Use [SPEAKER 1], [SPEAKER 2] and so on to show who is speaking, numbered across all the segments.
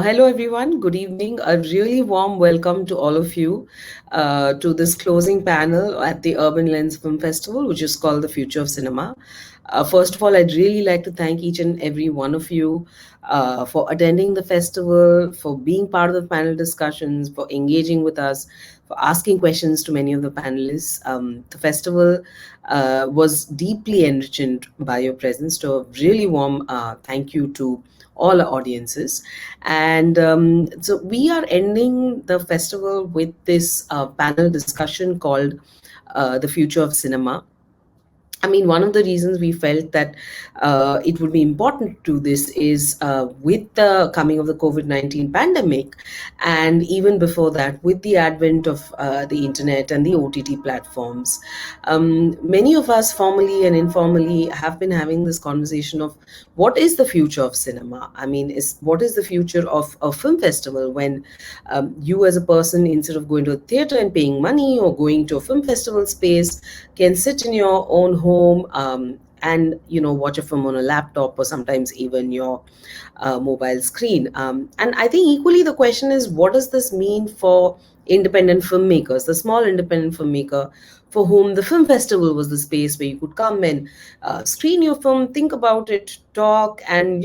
[SPEAKER 1] Hello, everyone. Good evening. A really warm welcome to all of you to this closing panel at the Urban Lens Film Festival, which is called The Future of Cinema. First of all, I'd really like to thank each and every one of you for attending the festival, for being part of the panel discussions, for engaging with us, for asking questions to many of the panelists. The festival was deeply enriched by your presence. So, a really warm thank you to all our audiences. And so we are ending the festival with this panel discussion called The Future of Cinema. I mean, one of the reasons we felt that it would be important to do this is with the coming of the COVID-19 pandemic, and even before that, with the advent of the internet and the OTT platforms, many of us formally and informally have been having this conversation of what is the future of cinema? I mean, what is the future of a film festival when you as a person, instead of going to a theater and paying money or going to a film festival space, can sit in your own home and watch a film on a laptop or sometimes even your mobile screen. And I think equally the question is, what does this mean for independent filmmakers, the small independent filmmaker for whom the film festival was the space where you could come and screen your film, think about it, talk, and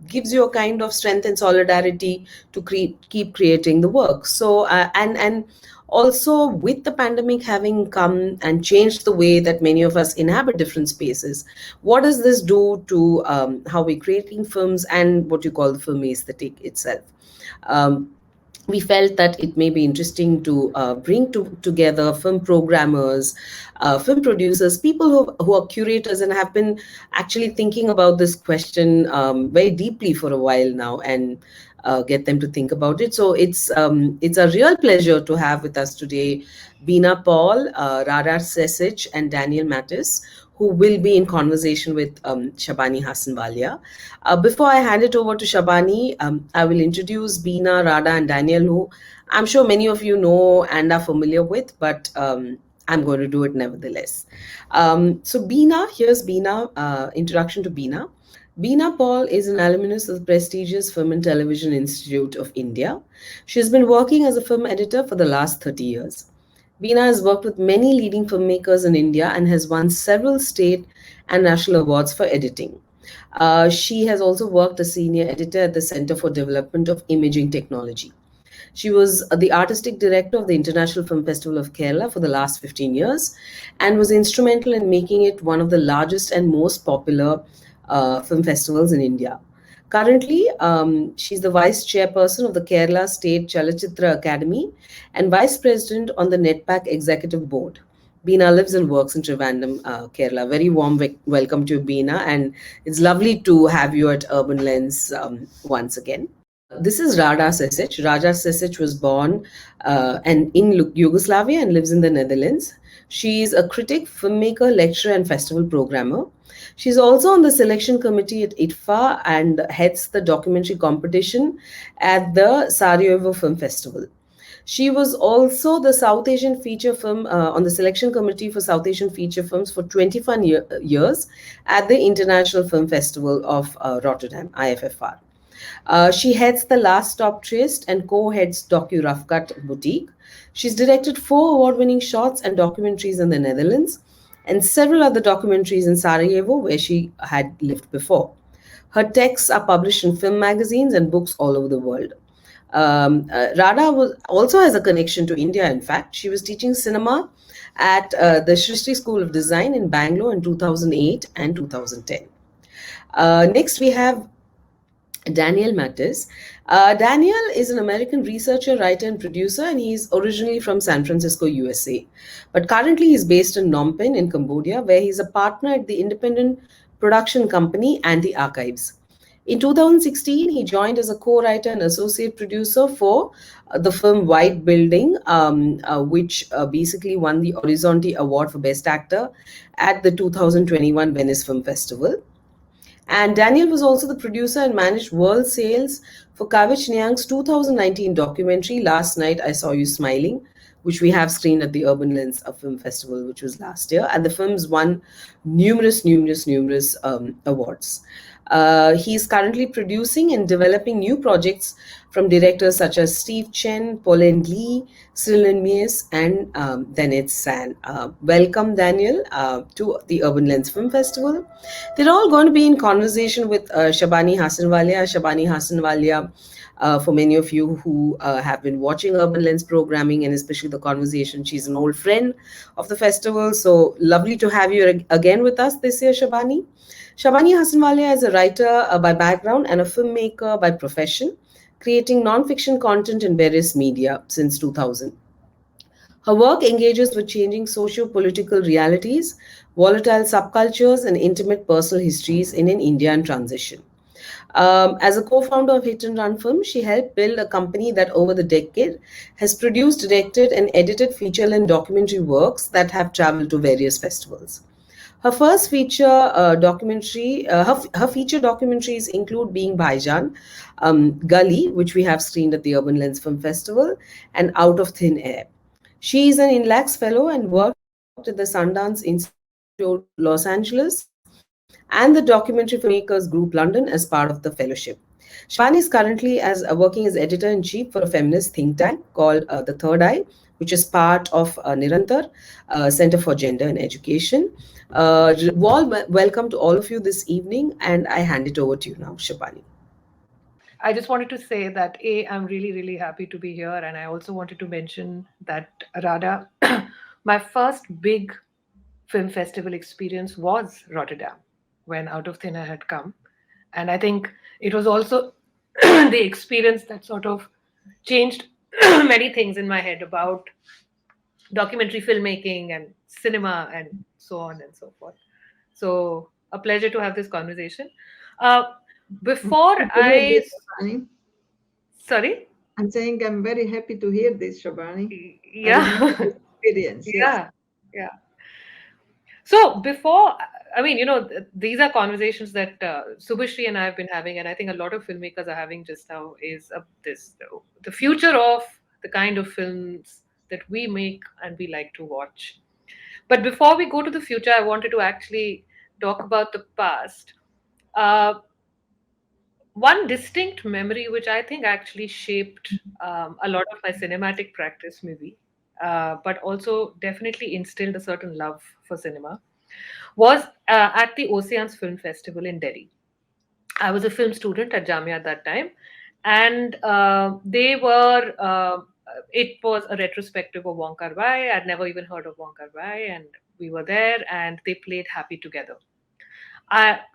[SPEAKER 1] gives you a kind of strength and solidarity to keep creating the work. So and also, with the pandemic having come and changed the way that many of us inhabit different spaces, what does this do to how we're creating films and what you call the film aesthetic itself? We felt that it may be interesting to bring together film programmers, film producers, people who are curators and have been actually thinking about this question very deeply for a while now, and get them to think about it. So it's a real pleasure to have with us today Bina Paul, Rada, Sesic, and Daniel Mattis, who will be in conversation with Shabani Hassanwalia. Before I hand it over to Shabani, I will introduce Bina, Rada, and Daniel, who I'm sure many of you know and are familiar with, but I'm going to do it nevertheless. So Bina, here's Bina, introduction to Bina. Bina Paul is an alumnus of the prestigious Film and Television Institute of India. She has been working as a film editor for the last 30 years. Bina has worked with many leading filmmakers in India and has won several state and national awards for editing. She has also worked as senior editor at the Center for Development of Imaging Technology. She was the artistic director of the International Film Festival of Kerala for the last 15 years and was instrumental in making it one of the largest and most popular film festivals in India. Currently, she's the vice chairperson of the Kerala State Chalachitra Academy and vice president on the NetPack Executive Board. Bina lives and works in Trivandrum, Kerala. Very warm welcome to you, Bina, and it's lovely to have you at Urban Lens once again. This is Rada Sesic. Rada Sesic was born and in Yugoslavia and lives in the Netherlands. She is a critic, filmmaker, lecturer, and festival programmer. She's also on the selection committee at ITFA and heads the documentary competition at the Sarajevo Film Festival. She was also the South Asian feature film on the selection committee for South Asian feature films for 21 years at the International Film Festival of Rotterdam, IFFR. She heads the Last Stop Trist and co-heads Docu Rough Cut Boutique. She's directed 4 award-winning shorts and documentaries in the Netherlands and several other documentaries in Sarajevo, where she had lived before. Her texts are published in film magazines and books all over the world. Rada also has a connection to India, in fact. She was teaching cinema at the Srishti School of Design in Bangalore in 2008 and 2010. Next, we have Daniel Mattis. Daniel is an American researcher, writer, and producer, and he's originally from San Francisco, USA. But currently, he's based in Phnom Penh in Cambodia, where he's a partner at the independent production company Anti Archives. In 2016, he joined as a co-writer and associate producer for the film White Building, which basically won the Horizonte Award for Best Actor at the 2021 Venice Film Festival. And Daniel was also the producer and managed world sales for Kavich Nyang's 2019 documentary, Last Night I Saw You Smiling, which we have screened at the Urban Lens Film Festival, which was last year. And the films won numerous awards. He's currently producing and developing new projects from directors such as Steve Chen, Pauline Lee, Cyril Mies, and Danette San. Welcome, Daniel, to the Urban Lens Film Festival. They're all going to be in conversation with Shabani Hassanwalia. Shabani Hassanwalia, for many of you who have been watching Urban Lens programming and especially the conversation, she's an old friend of the festival. So lovely to have you again with us this year, Shabani. Shabani Hassanwalia is a writer by background and a filmmaker by profession, creating non-fiction content in various media since 2000. Her work engages with changing socio-political realities, volatile subcultures, and intimate personal histories in an India in transition. As a co-founder of Hit and Run Film, she helped build a company that over the decade has produced, directed, and edited feature length documentary works that have traveled to various festivals. Her first her feature documentaries include Being Bhaijan, Gully, which we have screened at the Urban Lens Film Festival, and Out of Thin Air. She is an INLAX fellow and worked at the Sundance Institute, Los Angeles, and the Documentary Filmmakers Group London as part of the fellowship. Shabani is currently working as editor-in-chief for a feminist think tank called The Third Eye, which is part of Nirantar, Center for Gender and Education. Welcome to all of you this evening, and I hand it over to you now, Shabani.
[SPEAKER 2] I just wanted to say that I'm really, really happy to be here, and I also wanted to mention that Rada, my first big film festival experience was Rotterdam, when Out of Thin Air had come, and I think it was also the experience that sort of changed many things in my head about documentary filmmaking and cinema and so on and so forth. So, a pleasure to have this conversation. Uh, before
[SPEAKER 3] Happy to hear
[SPEAKER 2] I,
[SPEAKER 3] this, Shabani.
[SPEAKER 2] sorry.
[SPEAKER 3] I'm saying I'm very happy to hear this, Shabani. I remember
[SPEAKER 2] Yeah.
[SPEAKER 3] this experience. Yes.
[SPEAKER 2] Yeah. Yeah. So before, I mean, these are conversations that Subhashri and I have been having, and I think a lot of filmmakers are having just now is the future of the kind of films that we make and we like to watch. But before we go to the future, I wanted to actually talk about the past. Uh, One distinct memory, which I think actually shaped a lot of my cinematic practice, maybe, but also definitely instilled a certain love for cinema, was at the Oceans Film Festival in Delhi. I was a film student at Jamia at that time, and it was a retrospective of Wong Kar Wai. I'd never even heard of Wong Kar Wai, and we were there, and they played Happy Together.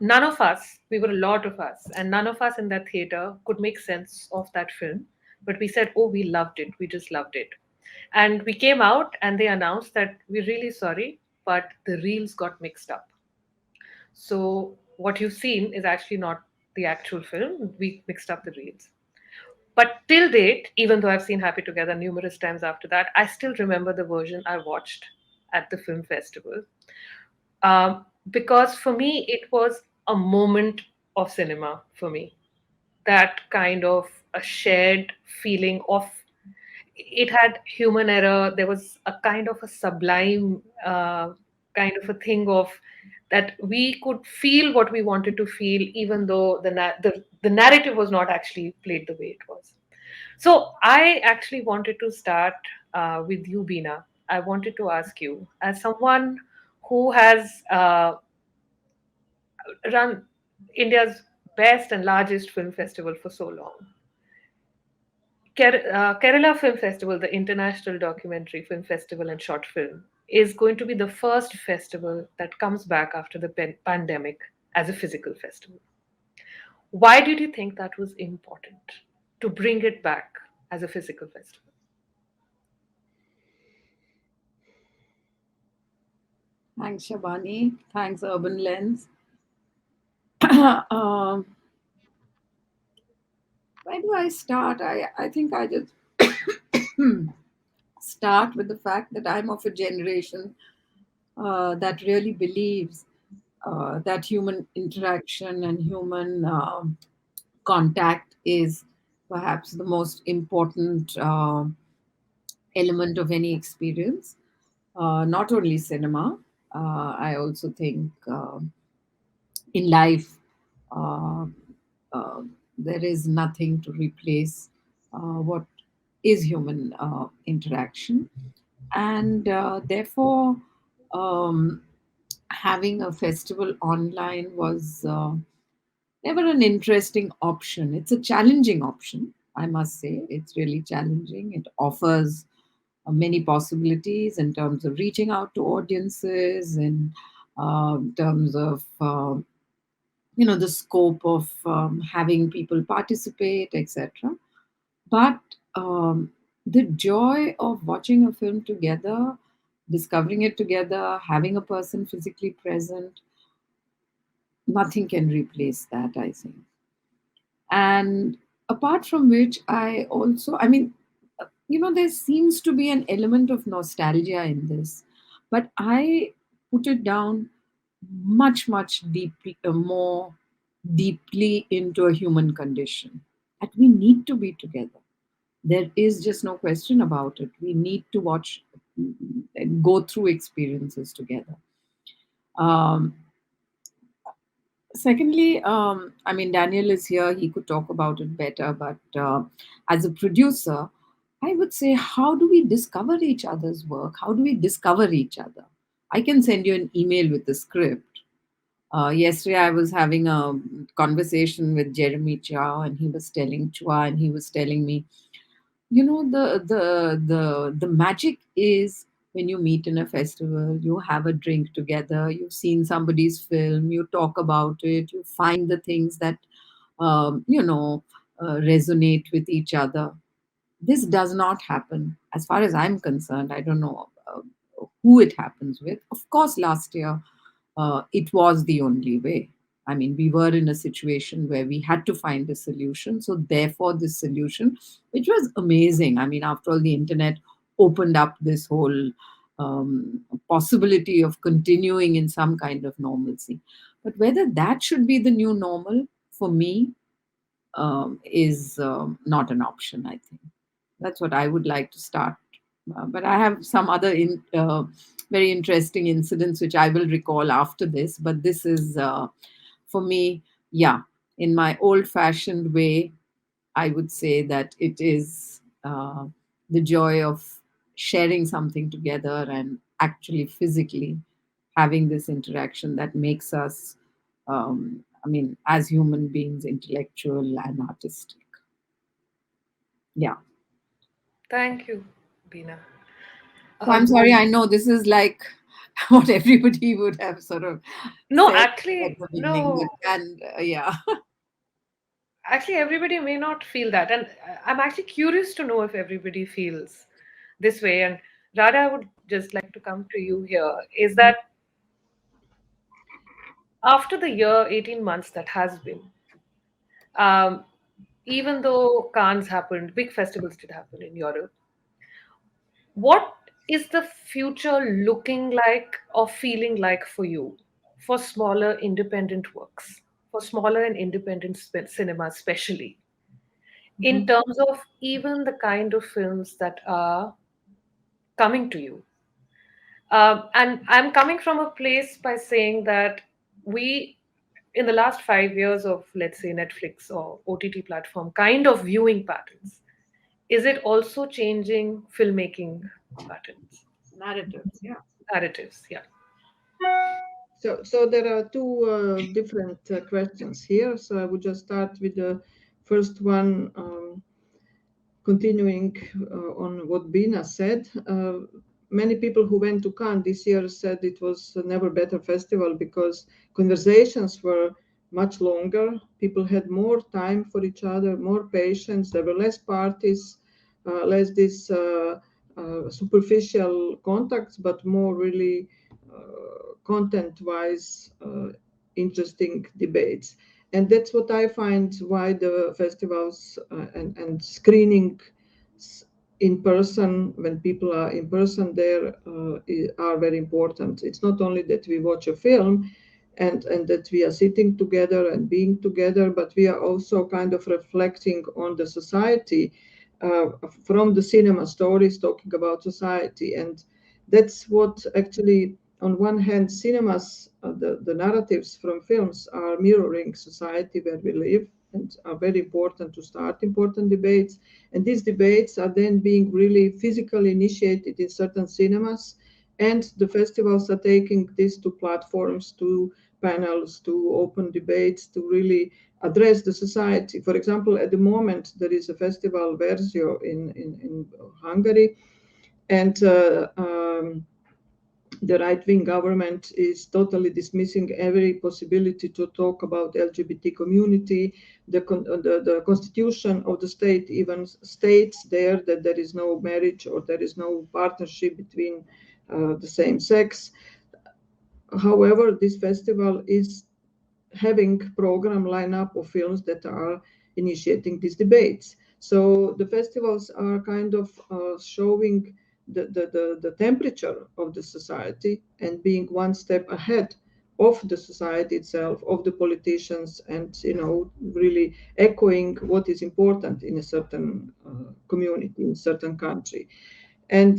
[SPEAKER 2] None of us, we were a lot of us, and none of us in that theater could make sense of that film. But we said, oh, we loved it. We just loved it. And we came out and they announced that we're really sorry, but the reels got mixed up. So what you've seen is actually not the actual film. We mixed up the reels. But till date, even though I've seen Happy Together numerous times after that, I still remember the version I watched at the film festival. Because for me, it was a moment of cinema for me. That kind of a shared feeling of it had human error. There was a kind of a sublime kind of a thing of that we could feel what we wanted to feel, even though the narrative was not actually played the way it was. So I actually wanted to start with you, Bina. I wanted to ask you, as someone who has run India's best and largest film festival for so long. Kerala Film Festival, the International Documentary Film Festival and Short Film, is going to be the first festival that comes back after the pandemic as a physical festival. Why did you think that was important to bring it back as a physical festival?
[SPEAKER 3] Thanks, Shabani. Thanks, Urban Lens. Where do I start? I think I just start with the fact that I'm of a generation that really believes that human interaction and human contact is perhaps the most important element of any experience, not only cinema. I also think in life Uh, uh, there is nothing to replace what is human interaction. And therefore, um, having a festival online was never an interesting option. It's a challenging option, I must say. It's really challenging. It offers many possibilities in terms of reaching out to audiences, in terms of the scope of having people participate, etc. But the joy of watching a film together, discovering it together, having a person physically present, nothing can replace that, I think. And apart from which, there seems to be an element of nostalgia in this, but I put it down much, much more deeply into a human condition. That we need to be together. There is just no question about it. We need to watch, go through experiences together. Um, Secondly, Daniel is here. He could talk about it better. But as a producer, I would say, how do we discover each other's work? How do we discover each other? I can send you an email with the script. Yesterday, I was having a conversation with Jeremy Chow, and he was telling Chua, and he was telling me, the magic is when you meet in a festival, you have a drink together, you've seen somebody's film, you talk about it, you find the things that resonate with each other. This does not happen, as far as I'm concerned. I don't know who it happens with. Of course, last year it was the only way. I mean, we were in a situation where we had to find a solution. So, therefore, this solution, which was amazing. I mean, after all, the internet opened up this whole possibility of continuing in some kind of normalcy. But whether that should be the new normal for me is not an option, I think. That's what I would like to start. But I have some other very interesting incidents which I will recall after this. But this is, for me, yeah, in my old fashioned way, I would say that it is the joy of sharing something together and actually physically having this interaction that makes us, as human beings, intellectual and artistic. Yeah.
[SPEAKER 2] Thank you, Bina.
[SPEAKER 3] So I'm sorry, I know this is like what everybody would have sort of
[SPEAKER 2] No,
[SPEAKER 3] said at
[SPEAKER 2] actually,
[SPEAKER 3] the beginning,
[SPEAKER 2] no.
[SPEAKER 3] but and yeah.
[SPEAKER 2] Actually, everybody may not feel that. And I'm actually curious to know if everybody feels this way. And Rada, I would just like to come to you here. Is that after the year, 18 months that has been, um, even though Cannes happened, big festivals did happen in Europe, what is the future looking like or feeling like for you for smaller independent works, for smaller and independent cinema, especially in
[SPEAKER 3] Mhm.
[SPEAKER 2] terms of even the kind of films that are coming to you? And I'm coming from a place by saying that we, in the last 5 years of, let's say, Netflix or OTT platform kind of viewing patterns, is it also changing filmmaking patterns,
[SPEAKER 3] Narratives, yeah.
[SPEAKER 2] narratives? Yeah.
[SPEAKER 4] So there are two different questions here. So I would just start with the first one, continuing on what Bina said. Many people who went to Cannes this year said it was a never better festival because conversations were much longer. People had more time for each other, more patience. There were less parties, less this superficial contacts, but more really content-wise interesting debates. And that's what I find why the festivals and screening in person, when people are in person there, are very important. It's not only that we watch a film and that we are sitting together and being together, but we are also kind of reflecting on the society from the cinema stories, talking about society. And that's what actually on one hand, cinemas, the narratives from films are mirroring society where we live and are very important to start important debates. And these debates are then being really physically initiated in certain cinemas. And the festivals are taking this to platforms, to panels, to open debates, to really address the society. For example, at the moment, there is a festival, Versio, in Hungary. And the right-wing government is totally dismissing every possibility to talk about LGBT community. The constitution of the state even states there that there is no marriage or there is no partnership between the same sex. However, this festival is having program lineup of films that are initiating these debates. So the festivals are kind of showing the temperature of the society and being one step ahead of the society itself, of the politicians, and really echoing what is important in a certain community, in a certain country. And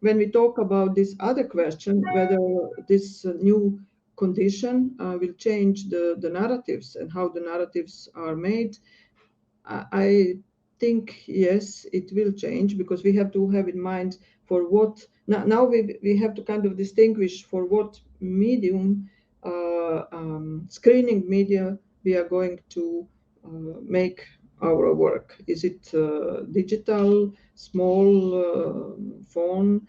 [SPEAKER 4] when we talk about this other question, whether this new condition will change the narratives and how the narratives are made, I think yes, it will change, because we have to have in mind for what now we have to kind of distinguish for what medium, screening media, we are going to make our work. Is it digital, small phone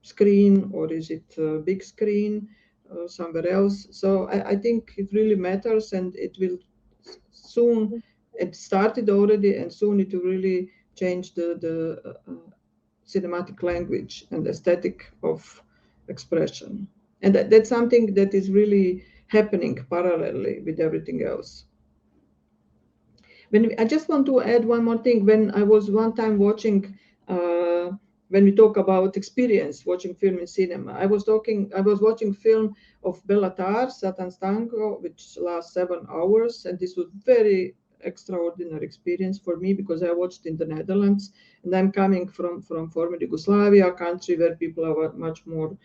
[SPEAKER 4] screen, or is it big screen somewhere else? So I think it really matters, and it will soon. It started already, and soon it will really change the cinematic language and aesthetic of expression. And that's something that is really happening parallelly with everything else. I just want to add one more thing. When I was one time watching, when we talk about experience watching film in cinema, I was watching film of Bela Tar, Satan's Tango, which lasts 7 hours, and this was very extraordinary experience for me, because I watched in the Netherlands, and I'm coming from former Yugoslavia, a country where people are much more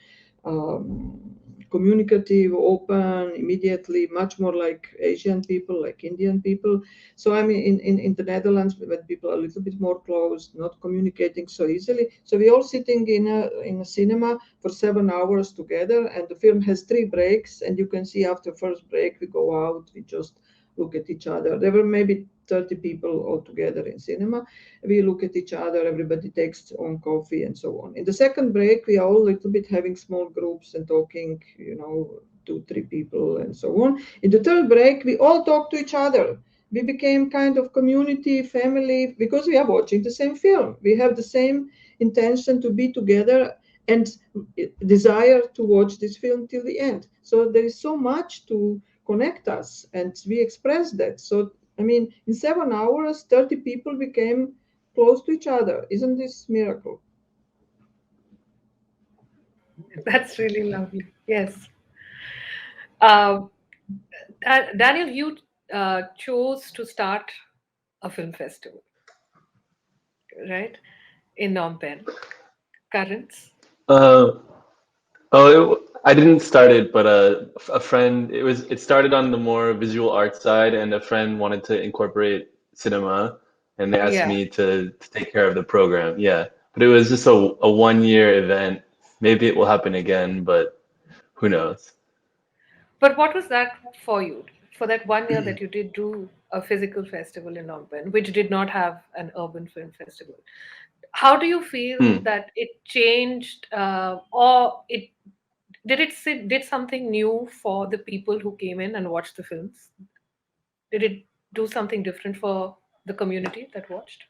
[SPEAKER 4] communicative, open, immediately, much more like Asian people, like Indian people. So I mean, in the Netherlands, when people are a little bit more closed, not communicating so easily. So we all sitting in a cinema for 7 hours together, and the film has 3 breaks, and you can see after first break we go out, we just look at each other. There were maybe 30 people all together in cinema. We look at each other, everybody takes on coffee and so on. In the second break, we are all a little bit having small groups and talking, 2-3 people and so on. In the third break, we all talk to each other. We became kind of community, family, because we are watching the same film. We have the same intention to be together and desire to watch this film till the end. So there is so much to connect us, and we express that. So I mean, in 7 hours, 30 people became close to each other. Isn't this miracle?
[SPEAKER 2] That's really lovely. Yes. Daniel, you chose to start a film festival, right? In Phnom Penh. Currents?
[SPEAKER 5] Uh, I didn't start it, but a friend. It started on the more visual art side, and a friend wanted to incorporate cinema, and they asked
[SPEAKER 2] Yeah.
[SPEAKER 5] me to take care of the program. Yeah, but it was just a 1 year event. Maybe it will happen again, but who knows?
[SPEAKER 2] But what was that for you? For that 1 year that you did do a physical festival in Phnom Penh, which did not have an urban film festival. How do you feel that it changed, or did something new for the people who came in and watched the films? Did it do something different for the community that watched?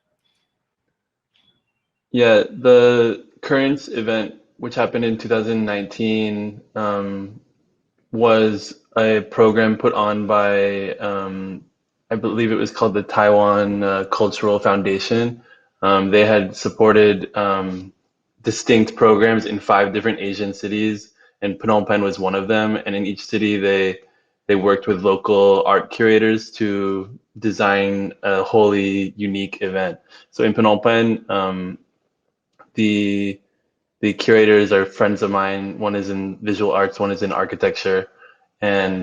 [SPEAKER 5] Yeah, the Currents event, which happened in 2019, was a program put on by, I believe it was called the Taiwan Cultural Foundation. They had supported distinct programs in 5 different Asian cities, and Phnom Penh was one of them. And in each city, they worked with local art curators to design a wholly unique event. So in Phnom Penh, the the curators are friends of mine. One is in visual arts, one is in architecture, and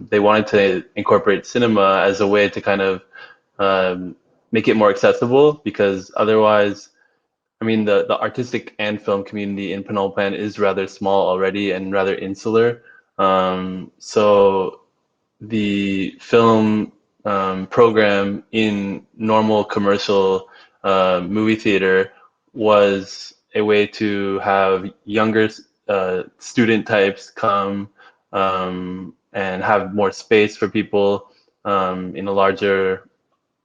[SPEAKER 5] they wanted to incorporate cinema as a way to kind of make it more accessible, because otherwise, I mean, the artistic and film community in Phnom Penh is rather small already and rather insular. So the film program in normal commercial movie theater was a way to have younger student types come and have more space for people in a larger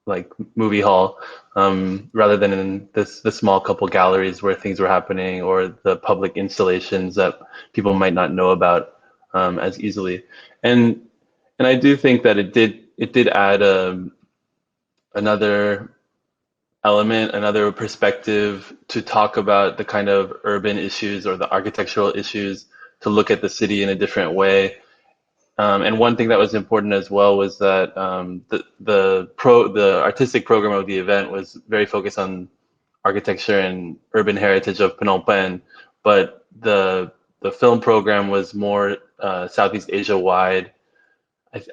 [SPEAKER 5] like movie hall, rather than in the small couple galleries where things were happening, or the public installations that people might not know about as easily. And I do think that it did add another element, another perspective to talk about the kind of urban issues or the architectural issues, to look at the city in a different way. And one thing that was important as well was that the artistic program of the event was very focused on architecture and urban heritage of Phnom Penh, but the film program was more Southeast Asia wide.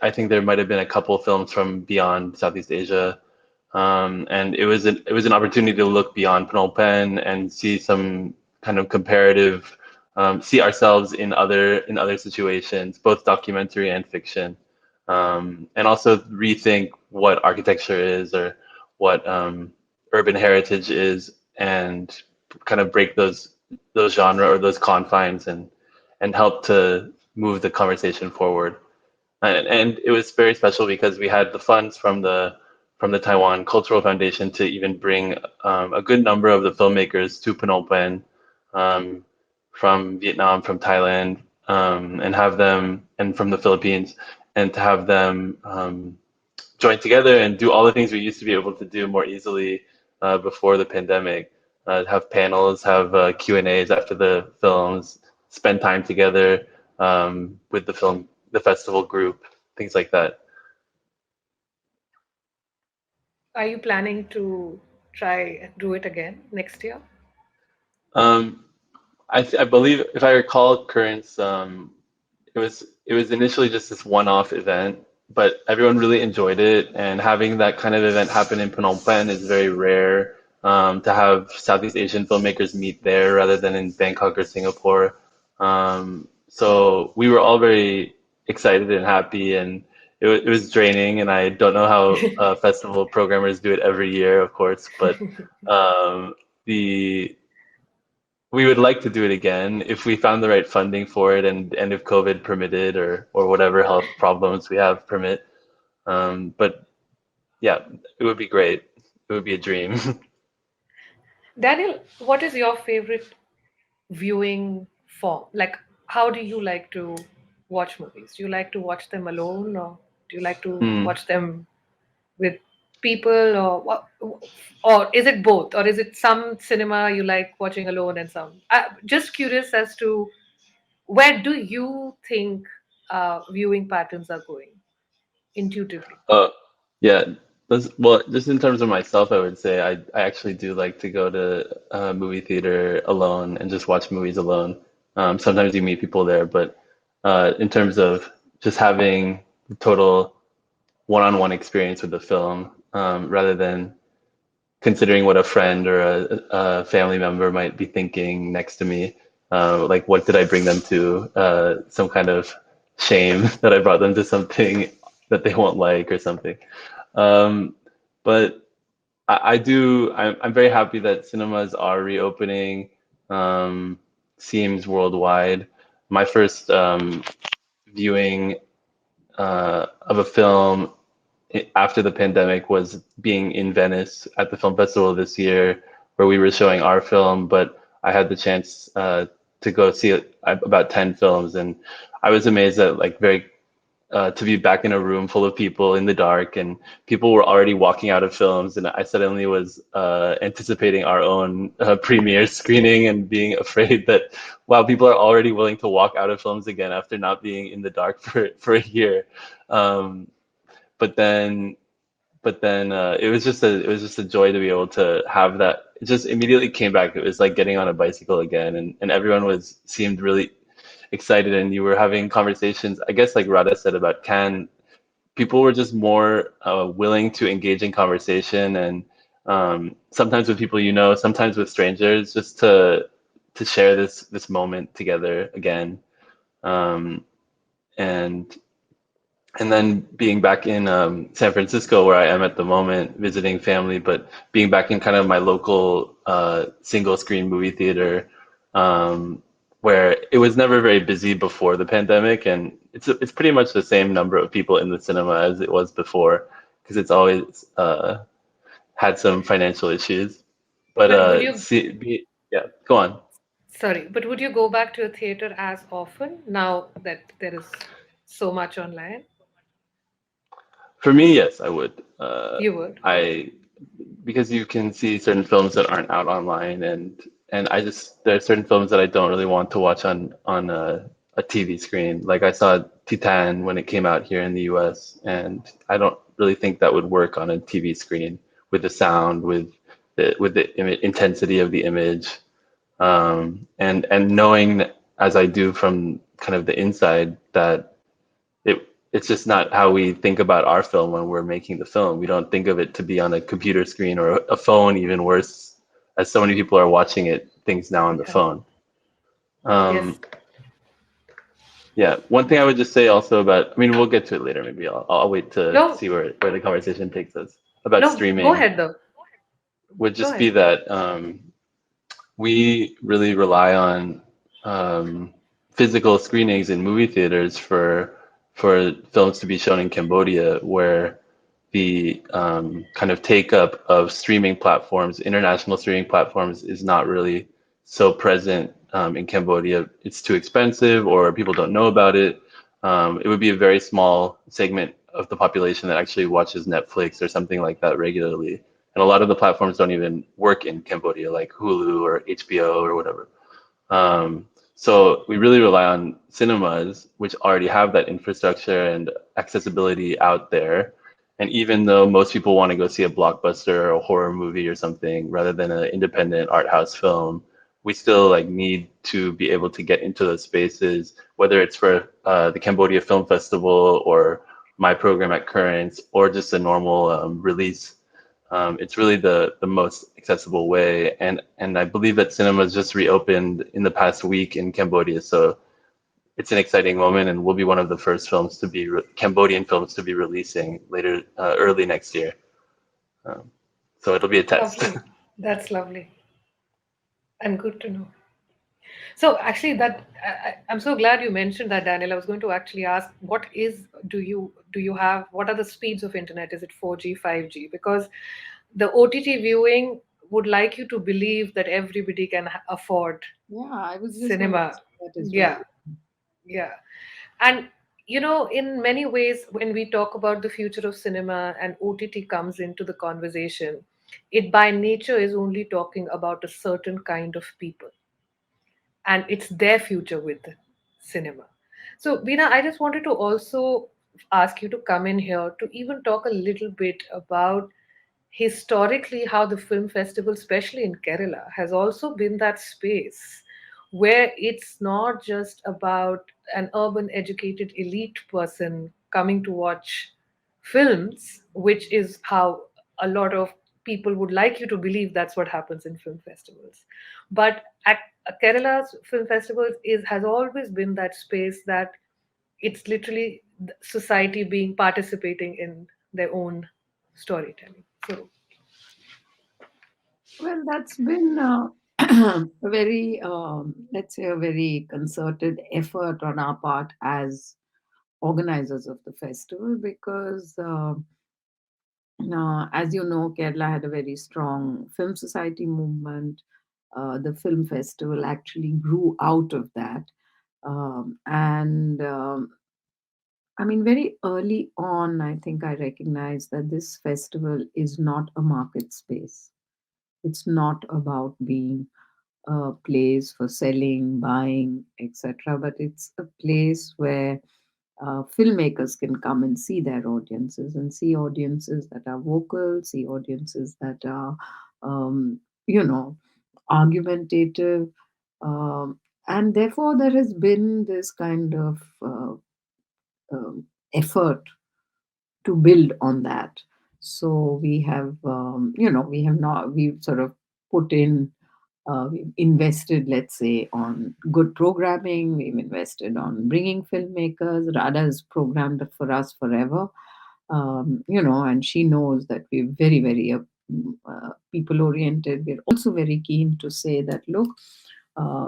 [SPEAKER 5] I think there might have been a couple of films from beyond Southeast Asia, and it was an opportunity to look beyond Phnom Penh and see some kind of comparative, see ourselves in other situations, both documentary and fiction, and also rethink what architecture is, or what urban heritage is, and kind of break those genre or those confines, and help to move the conversation forward. And it was very special because we had the funds from the Taiwan Cultural Foundation to even bring a good number of the filmmakers to Phnom Penh, from Vietnam, from Thailand, and have them, and from the Philippines, and to have them join together and do all the things we used to be able to do more easily before the pandemic. Have panels, have Q&As after the films, spend time together with the festival group, things like that.
[SPEAKER 2] Are you planning to try and do it again next year?
[SPEAKER 5] Um, I believe, if I recall, Currents, it was initially just this one-off event, but everyone really enjoyed it, and having that kind of event happen in Phnom Penh is very rare. To have Southeast Asian filmmakers meet there rather than in Bangkok or Singapore. So we were all very excited and happy, and it was draining, and I don't know how festival programmers do it every year, of course, but the we would like to do it again if we found the right funding for it, and if COVID permitted, or whatever health problems we have permit. But yeah, it would be great. It would be a dream.
[SPEAKER 2] Daniel, what is your favorite viewing form? Like, how do you like to watch movies? Do you like to watch them alone, or do you like to
[SPEAKER 5] Hmm.
[SPEAKER 2] watch them with people, or what? Or is it both, or is it some cinema you like watching alone and some? Just curious as to where do you think viewing patterns are going intuitively?
[SPEAKER 5] Oh, yeah. Well, just in terms of myself, I would say I actually do like to go to a movie theater alone and just watch movies alone. Sometimes you meet people there, but in terms of just having the total one-on-one experience with the film, rather than considering what a friend or a family member might be thinking next to me. Like, what did I bring them to? Some kind of shame that I brought them to something that they won't like or something. Um, but I'm very happy that cinemas are reopening, seems worldwide. My first viewing of a film after the pandemic was being in Venice at the film festival this year, where we were showing our film, but I had the chance to go see about 10 films, and I was amazed that, like, very to be back in a room full of people in the dark, and people were already walking out of films, and I suddenly was anticipating our own premiere screening and being afraid that, wow, people are already willing to walk out of films again after not being in the dark for a year. But then but then it was just a joy to be able to have that. It just immediately came back. It was like getting on a bicycle again, and everyone seemed really excited, and you were having conversations. I guess like Rada said about Cannes, people were just more willing to engage in conversation, and sometimes with people you know, sometimes with strangers, just to share this moment together again. Um, and and then being back in San Francisco, where I am at the moment, visiting family, but being back in kind of my local single screen movie theater, where it was never very busy before the pandemic, and it's pretty much the same number of people in the cinema as it was before, because it's always had some financial issues. But
[SPEAKER 2] But would you,
[SPEAKER 5] yeah, go on.
[SPEAKER 2] sorry, but would you go back to a theater as often now that there is so much online?
[SPEAKER 5] For me, yes, I would.
[SPEAKER 2] You would.
[SPEAKER 5] I Because you can see certain films that aren't out online, and I just there are certain films that I don't really want to watch on a TV screen. Like I saw Titan when it came out here in the US, and I don't really think that would work on a TV screen with the sound, with the intensity of the image, and knowing as I do from kind of the inside that it's just not how we think about our film when we're making the film. We don't think of it to be on a computer screen or a phone, even worse, as so many people are watching it things now on the
[SPEAKER 2] Yeah.
[SPEAKER 5] phone.
[SPEAKER 2] Yes.
[SPEAKER 5] Yeah, one thing I would just say also about, I mean, we'll get to it later. Maybe I'll wait to
[SPEAKER 2] No,
[SPEAKER 5] see where the conversation takes us about
[SPEAKER 2] no, go
[SPEAKER 5] streaming.
[SPEAKER 2] ahead though.
[SPEAKER 5] Would
[SPEAKER 2] Go
[SPEAKER 5] just be
[SPEAKER 2] ahead.
[SPEAKER 5] that we really rely on physical screenings in movie theaters for films to be shown in Cambodia, where the kind of take up of streaming platforms, international streaming platforms, is not really so present in Cambodia. It's too expensive, or people don't know about it. It would be a very small segment of the population that actually watches Netflix or something like that regularly. And a lot of the platforms don't even work in Cambodia, like Hulu or HBO or whatever. So we really rely on cinemas, which already have that infrastructure and accessibility out there. And even though most people want to go see a blockbuster or a horror movie or something rather than an independent art house film, we still like need to be able to get into those spaces, whether it's for the Cambodia Film Festival or my program at Currents or just a normal release. It's really the most accessible way, and I believe that cinemas just reopened in the past week in Cambodia, so it's an exciting moment, and we'll be one of the first films to be Cambodian films to be releasing later early next year. So it'll be a test.
[SPEAKER 2] Lovely. That's lovely and good to know. So actually, I'm so glad you mentioned that, Daniel. I was going to actually ask, do you have, what are the speeds of internet? Is it 4G, 5G? Because the OTT viewing would like you to believe that everybody can afford
[SPEAKER 3] Yeah, I was just going to
[SPEAKER 2] cinema.
[SPEAKER 3] say that as well.
[SPEAKER 2] Yeah, yeah. And in many ways, when we talk about the future of cinema and OTT comes into the conversation, it by nature is only talking about a certain kind of people, and it's their future with cinema. So, Bina, I just wanted to also ask you to come in here to even talk a little bit about historically how the film festival, especially in Kerala, has also been that space where it's not just about an urban educated elite person coming to watch films, which is how a lot of people would like you to believe that's what happens in film festivals. But at Kerala's film festivals has always been that space that it's literally society being participating in their own storytelling. So
[SPEAKER 3] Well, that's been a very, let's say, a very concerted effort on our part as organizers of the festival because, as you know, Kerala had a very strong film society movement. The film festival actually grew out of that. And I mean, very early on, I think I recognized that this festival is not a market space. It's not about being a place for selling, buying, etc., but it's a place where filmmakers can come and see their audiences, and see audiences that are vocal, see audiences that are, you know, argumentative. Um, and therefore, there has been this kind of effort to build on that. So we have, we have not, we've sort of put in, we've invested, let's say, on good programming. We've invested on bringing filmmakers. Rada has programmed for us forever, and she knows that we're very, very people oriented. We're also very keen to say that, look,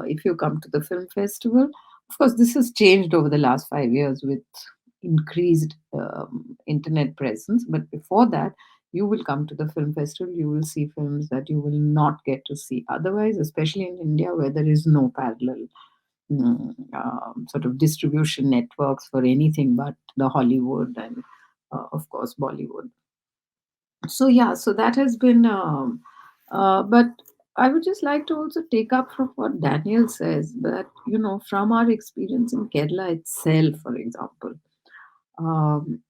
[SPEAKER 3] if you come to the film festival, of course, this has changed over the last 5 years with increased internet presence. But before that, you will come to the film festival, you will see films that you will not get to see otherwise, especially in India, where there is no parallel sort of distribution networks for anything but the Hollywood and, of course, Bollywood. So yeah, so that has been. But I would just like to also take up from what Daniel says, that from our experience in Kerala itself, for example, um,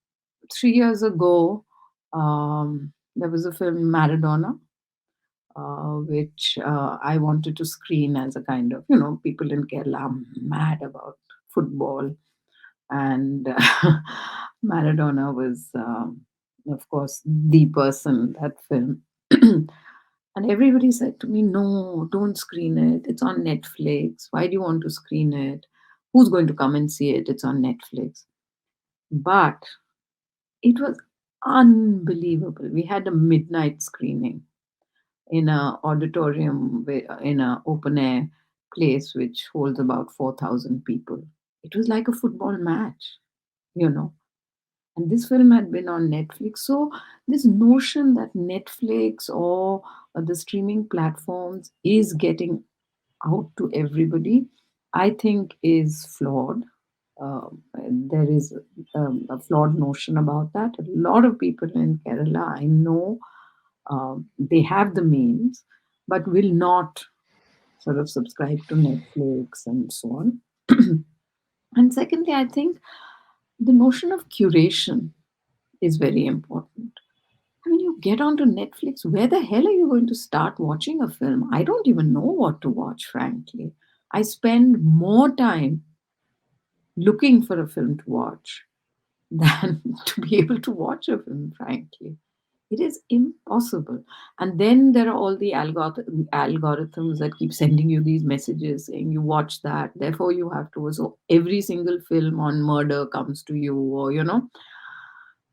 [SPEAKER 3] 3 years ago, there was a film Maradona, which I wanted to screen as a kind of, people in Kerala are mad about football. And Maradona was, of course, the person, that film. And everybody said to me, no, don't screen it. It's on Netflix. Why do you want to screen it? Who's going to come and see it? It's on Netflix. But it was unbelievable. We had a midnight screening in a auditorium, in a open air place which holds about 4,000 people. It was like a football match, you know. And this film had been on Netflix. So this notion that Netflix or the streaming platforms is getting out to everybody, I think is flawed. There is a flawed notion about that. A lot of people in Kerala, I know, they have the means, but will not sort of subscribe to Netflix and so on. And secondly, I think the notion of curation is very important. I mean, you get onto Netflix, where the hell are you going to start watching a film? I don't even know what to watch, frankly. I spend more time looking for a film to watch than to be able to watch a film, frankly. It is impossible. And then there are all the algorithms that keep sending you these messages saying you watch that, therefore you have to. So every single film on murder comes to you, or.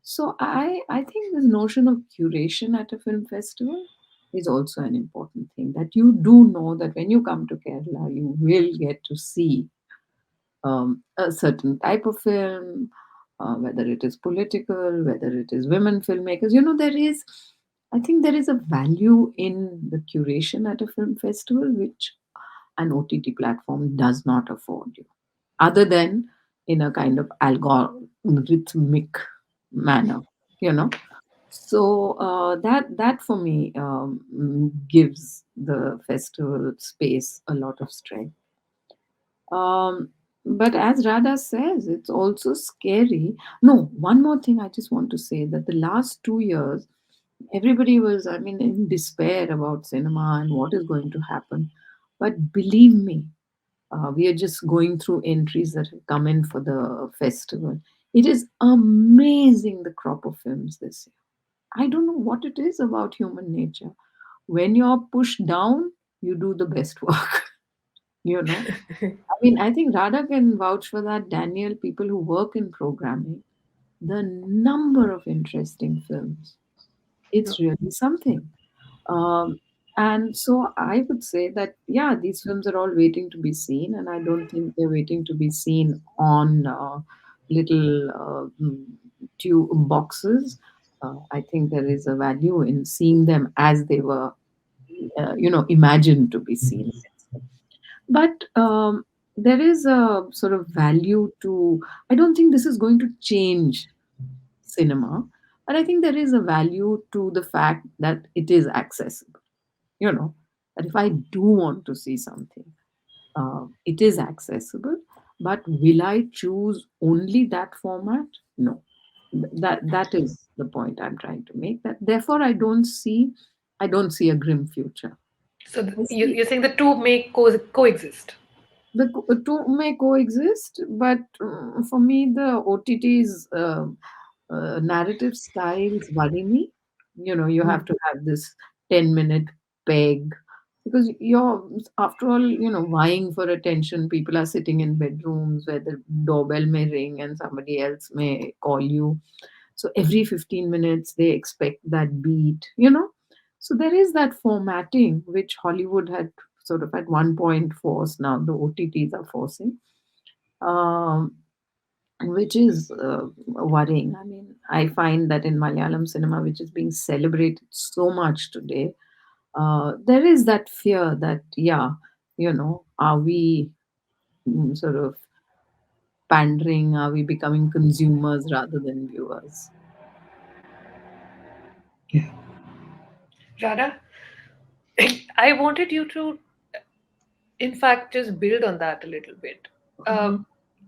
[SPEAKER 3] So I think this notion of curation at a film festival is also an important thing, that you do know that when you come to Kerala, you will get to see a certain type of film, whether it is political, whether it is women filmmakers. I think there is a value in the curation at a film festival, which an OTT platform does not afford you, other than in a kind of algorithmic manner, you know. So that for me gives the festival space a lot of strength. Um, but as Rada says, it's also scary. No, one more thing I just want to say, that the last 2 years, everybody was, I mean, in despair about cinema and what is going to happen. But believe me, we are just going through entries that have come in for the festival. It is amazing, the crop of films this year. I don't know what it is about human nature. When you're pushed down, you do the best work, you know. I mean, I think Rada can vouch for that. Daniel, people who work in programming, the number of interesting films,
[SPEAKER 2] No.
[SPEAKER 3] it's really something. Um, and so I would say that, yeah, these films are all waiting to be seen, and I don't think they're waiting to be seen on little tube boxes. I think there is a value in seeing them as they were, imagined to be seen. But there is a sort of value to, I don't think this is going to change cinema, but I think there is a value to the fact that it is accessible. You know, that if I do want to see something, it is accessible. But will I choose only that format? No. That is the point I'm trying to make. That therefore I don't see a grim future.
[SPEAKER 2] So
[SPEAKER 3] I see
[SPEAKER 2] you're saying the two may coexist.
[SPEAKER 3] the two may coexist, but for me, the OTT's narrative styles worry me. You have to have this 10-minute peg because you're, after all, vying for attention. People are sitting in bedrooms where the doorbell may ring and somebody else may call you. So every 15 minutes, they expect that beat. So there is that formatting which Hollywood had sort of at one point forced. Now the OTTs are forcing. Um, which is worrying. I mean, I find that in Malayalam cinema, which is being celebrated so much today, there is that fear that, yeah, are we sort of pandering? Are we becoming consumers rather than viewers?
[SPEAKER 2] Yeah. Rada, I wanted you to, in fact, just build on that a little bit. Uh,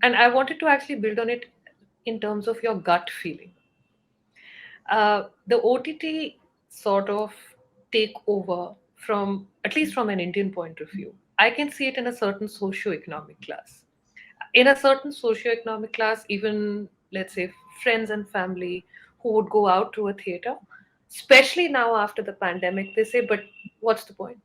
[SPEAKER 2] and I wanted to actually build on it in terms of your gut feeling. The OTT sort of take over from, at least from an Indian point of view. I can see it in a certain socio-economic class. In a certain socio-economic class, even let's say friends and family who would go out to a theater, especially now after the pandemic, they say, "But what's the point?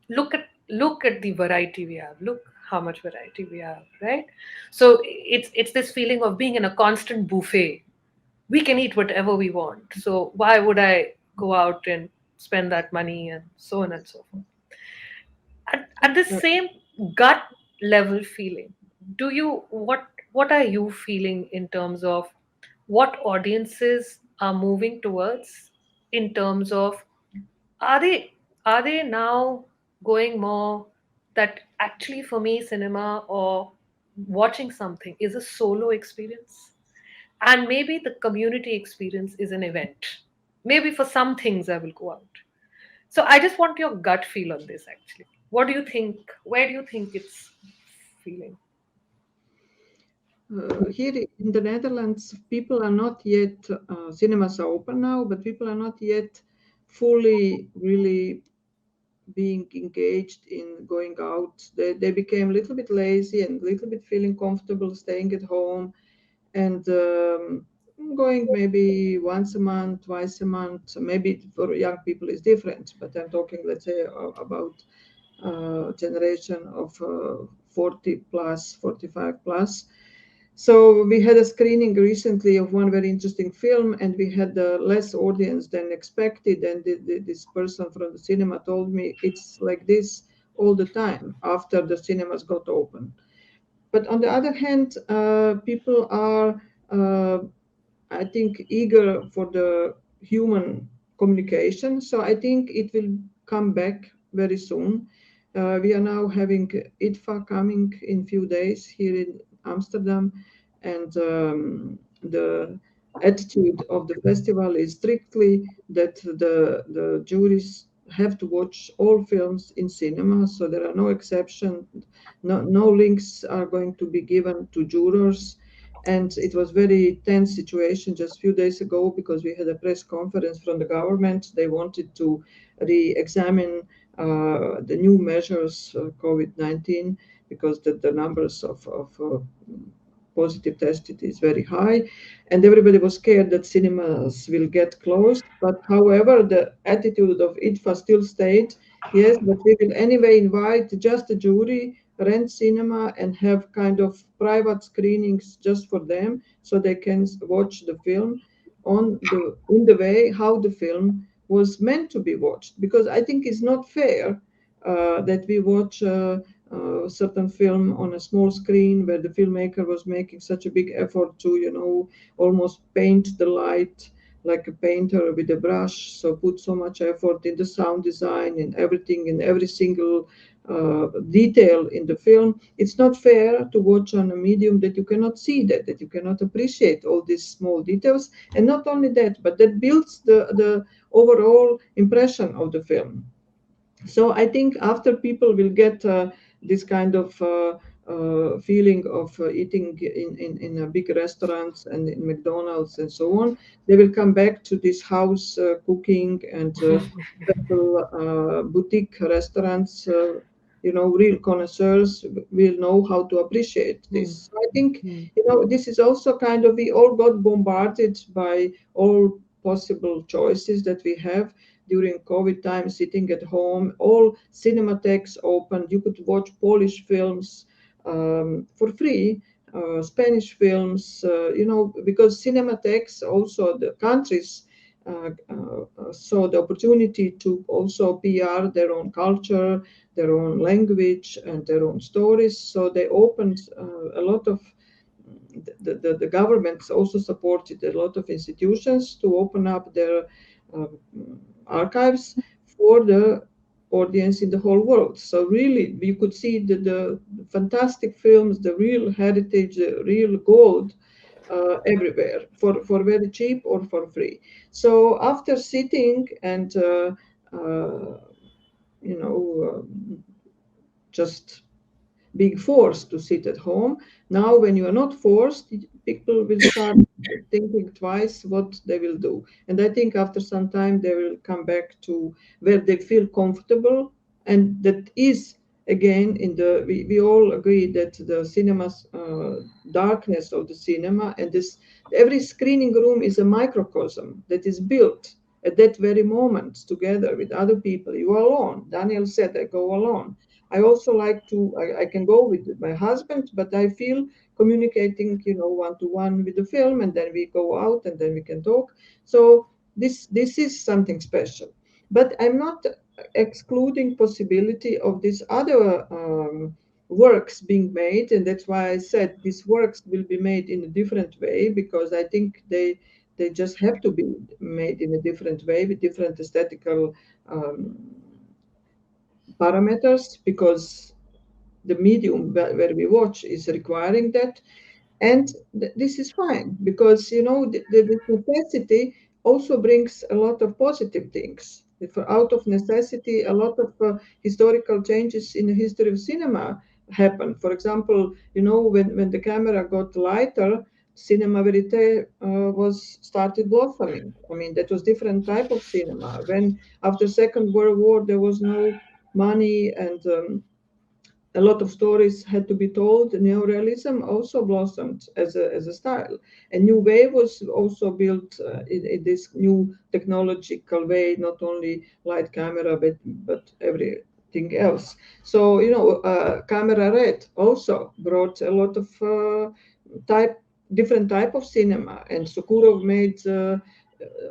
[SPEAKER 2] Look at the variety we have. Look how much variety we have, right?" So it's this feeling of being in a constant buffet. We can eat whatever we want, so why would I go out and spend that money, and so on and so forth. At the same gut level feeling, do you what are you feeling in terms of what audiences are moving towards, in terms of, are they now going more that actually for me cinema or watching something is a solo experience, and maybe the community experience is an event. Maybe for some things I will go out. So I just want your gut feel on this actually. What do you think? Where do you think it's feeling?
[SPEAKER 4] Here in the Netherlands, people are not yet, cinemas are open now, but people are not yet fully really being engaged in going out. They became a little bit lazy and a little bit feeling comfortable staying at home and going maybe once a month, twice a month. Maybe for young people is different, but I'm talking, let's say, about generation of 40 plus, 45 plus. So we had a screening recently of one very interesting film, and we had less audience than expected. And this person from the cinema told me it's like this all the time after the cinemas got open. But on the other hand, people are, I think, eager for the human communication. So I think it will come back very soon. We are now having ITFA coming in few days here in Amsterdam, and the attitude of the festival is strictly that the juries have to watch all films in cinema, so there are no exceptions. No links are going to be given to jurors. And it was very tense situation just a few days ago because we had a press conference from the government. They wanted to re-examine the new measures, COVID-19, because the numbers of positive tested is very high, and everybody was scared that cinemas will get closed. But however, the attitude of ITFA still stayed, yes, but we will anyway invite just a jury, rent cinema, and have kind of private screenings just for them, so they can watch the film in the way how the film was meant to be watched. Because I think it's not fair that we watch certain film on a small screen where the filmmaker was making such a big effort to, almost paint the light like a painter with a brush. So put so much effort in the sound design and everything, in every single detail in the film. It's not fair to watch on a medium that you cannot see that you cannot appreciate all these small details. And not only that, but that builds the overall impression of the film. So I think after people will get this kind of feeling of eating in big restaurants and in McDonald's and so on. They will come back to this house cooking and special boutique restaurants. Real connoisseurs will know how to appreciate this. So I think, this is also kind of, we all got bombarded by all possible choices that we have during COVID time, sitting at home, all cinematheques opened. You could watch Polish films for free, Spanish films, because cinematheques, also the countries, saw the opportunity to also PR their own culture, their own language, and their own stories. So they opened a lot of the governments also supported a lot of institutions to open up their um, archives for the audience in the whole world. So really, you could see the fantastic films, the real heritage, the real gold everywhere for very cheap or for free. So after sitting and uh, just being forced to sit at home. Now, when you are not forced, people will start thinking twice what they will do. And I think after some time, they will come back to where they feel comfortable. And that is, again, we all agree that the cinema's darkness of the cinema and this, every screening room is a microcosm that is built at that very moment together with other people. You are alone. Daniel said, I go alone. I also like to, I can go with my husband, but I feel communicating, one to one with the film, and then we go out and then we can talk. So this is something special. But I'm not excluding possibility of these other works being made, and that's why I said these works will be made in a different way, because I think they just have to be made in a different way with different aesthetical parameters, because the medium where we watch is requiring that. And this is fine, because the necessity also brings a lot of positive things. If out of necessity, a lot of historical changes in the history of cinema happen. For example, when the camera got lighter, cinema verite was started blossoming. I mean, that was different type of cinema. When after Second World War there was no money, and a lot of stories had to be told. Neorealism also blossomed as a style. A new wave was also built in this new technological way, not only light camera, but everything else. So, camera red also brought a lot of different type of cinema. And Sokurov made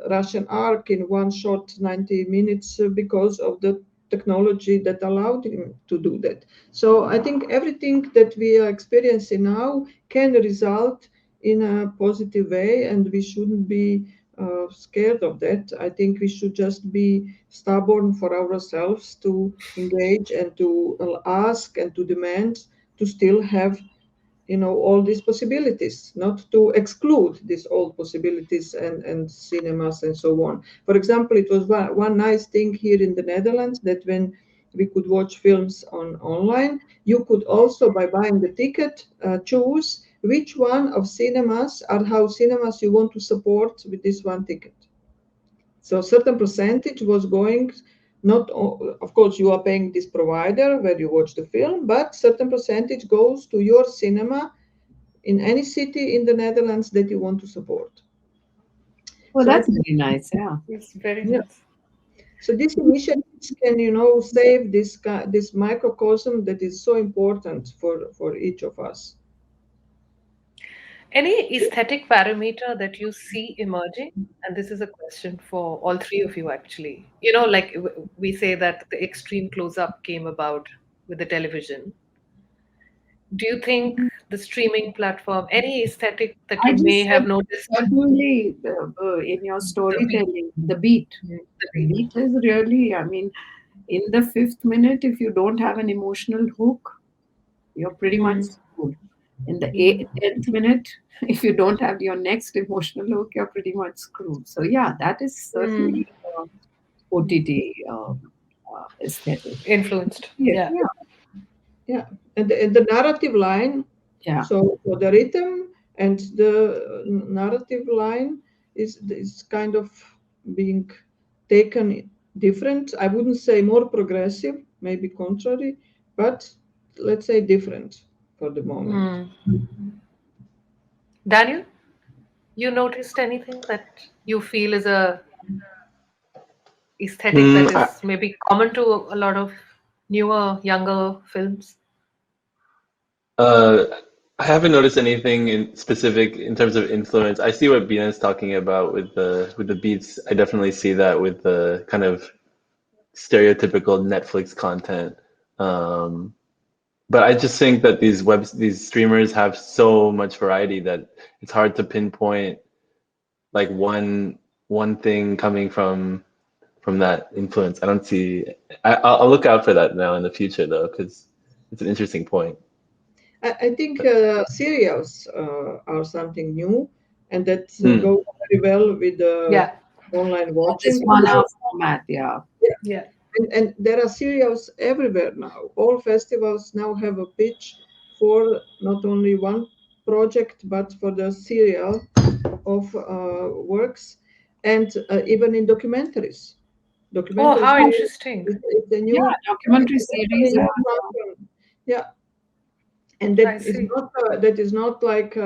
[SPEAKER 4] Russian Ark in one shot, 90 minutes, because of the technology that allowed him to do that. So I think everything that we are experiencing now can result in a positive way, and we shouldn't be scared of that. I think we should just be stubborn for ourselves to engage and to ask and to demand to still have all these possibilities, not to exclude these old possibilities and cinemas and so on. For example, it was one nice thing here in the Netherlands, that when we could watch films online, you could also, by buying the ticket, choose which one of cinemas or how cinemas you want to support with this one ticket. So a certain percentage was going, not of course you are paying this provider where you watch the film, but certain percentage goes to your cinema in any city in the Netherlands that you want to support.
[SPEAKER 3] Well,
[SPEAKER 4] So
[SPEAKER 3] that's very nice. Yeah.
[SPEAKER 2] It's very
[SPEAKER 4] yeah.
[SPEAKER 2] nice.
[SPEAKER 4] So these initiatives can, save this microcosm that is so important for each of us.
[SPEAKER 2] Any aesthetic parameter that you see emerging? And this is a question for all three of you, actually. Like we say that the extreme close up came about with the television. Do you think the streaming platform, any aesthetic that
[SPEAKER 3] I
[SPEAKER 2] you may
[SPEAKER 3] just
[SPEAKER 2] have
[SPEAKER 3] said
[SPEAKER 2] noticed?
[SPEAKER 3] certainly in your
[SPEAKER 2] The beat.
[SPEAKER 3] storytelling, the beat.
[SPEAKER 2] The
[SPEAKER 3] The
[SPEAKER 2] beat.
[SPEAKER 3] beat is really, I mean, in the fifth minute, if you don't have an emotional hook, you're pretty much
[SPEAKER 2] Mm.
[SPEAKER 3] screwed. In the 10th minute, if you don't have your next emotional hook, you're pretty much screwed. So, yeah, that is
[SPEAKER 2] Mm.
[SPEAKER 3] certainly OTT aesthetic.
[SPEAKER 2] Influenced.
[SPEAKER 3] Yeah,
[SPEAKER 2] Yeah.
[SPEAKER 3] yeah.
[SPEAKER 4] Yeah, and the narrative line.
[SPEAKER 3] Yeah.
[SPEAKER 4] So the rhythm and the narrative line is kind of being taken different. I wouldn't say more progressive, maybe contrary, but let's say different for the moment.
[SPEAKER 2] Daniel, you noticed anything that you feel is a aesthetic that
[SPEAKER 5] Mm,
[SPEAKER 2] is maybe common to a lot of newer, younger films?
[SPEAKER 5] Uh, I haven't noticed anything in specific in terms of influence. I see what Bina is talking about with the beats. I definitely see that with the kind of stereotypical Netflix content. Um, but I just think that these streamers have so much variety that it's hard to pinpoint like one thing coming from that influence. I don't see. I'll look out for that now in the future though, because it's an interesting point.
[SPEAKER 4] I think serials are something new, and that
[SPEAKER 5] Mm.
[SPEAKER 4] goes very well with the
[SPEAKER 2] Yeah,
[SPEAKER 4] online
[SPEAKER 3] This
[SPEAKER 4] watching.
[SPEAKER 3] 1 hour format, yeah.
[SPEAKER 2] yeah.
[SPEAKER 4] And there are serials everywhere now. All festivals now have a pitch for not only one project, but for the serial of works, and even in documentaries.
[SPEAKER 2] Oh,
[SPEAKER 4] Documentaries
[SPEAKER 2] how interesting.
[SPEAKER 4] is a
[SPEAKER 3] Yeah,
[SPEAKER 4] new,
[SPEAKER 3] documentary
[SPEAKER 4] it's a
[SPEAKER 3] series
[SPEAKER 4] new
[SPEAKER 3] are,
[SPEAKER 4] platform. Yeah, and
[SPEAKER 2] I see.
[SPEAKER 4] that is not like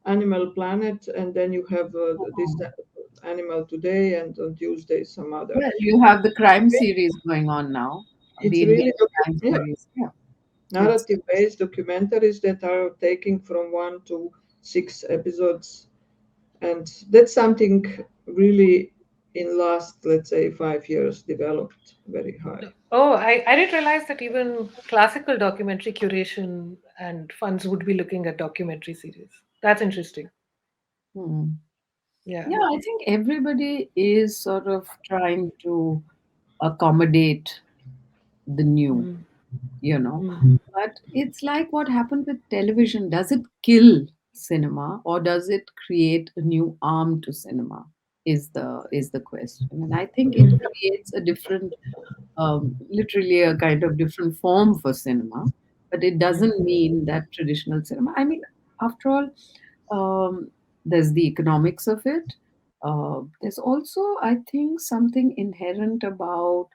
[SPEAKER 4] Animal Planet, and then you have this animal today, and on Tuesday some other.
[SPEAKER 3] well, you have the crime series going on now,
[SPEAKER 4] It's
[SPEAKER 3] the Indian
[SPEAKER 4] really
[SPEAKER 3] crime
[SPEAKER 4] yeah,
[SPEAKER 3] series. Yeah, it's
[SPEAKER 4] narrative-based documentaries that are taking from 1 to 6 episodes, and that's something really in last, let's say, 5 years developed very high.
[SPEAKER 2] Oh, I didn't realize that even classical documentary curation and funds would be looking at documentary series. That's interesting.
[SPEAKER 3] hmm.
[SPEAKER 2] Yeah.
[SPEAKER 3] Yeah, I think everybody is sort of trying to accommodate the new,
[SPEAKER 2] Mm.
[SPEAKER 3] you know.
[SPEAKER 2] Mm.
[SPEAKER 3] But it's like what happened with television. Does it kill cinema or does it create a new arm to cinema? Is the question. And I think it
[SPEAKER 2] Mm.
[SPEAKER 3] creates a different, literally a kind of different form for cinema. But it
[SPEAKER 2] Mm.
[SPEAKER 3] doesn't mean that traditional cinema. I mean, after all, there's the economics of it. There's also, I think, something inherent about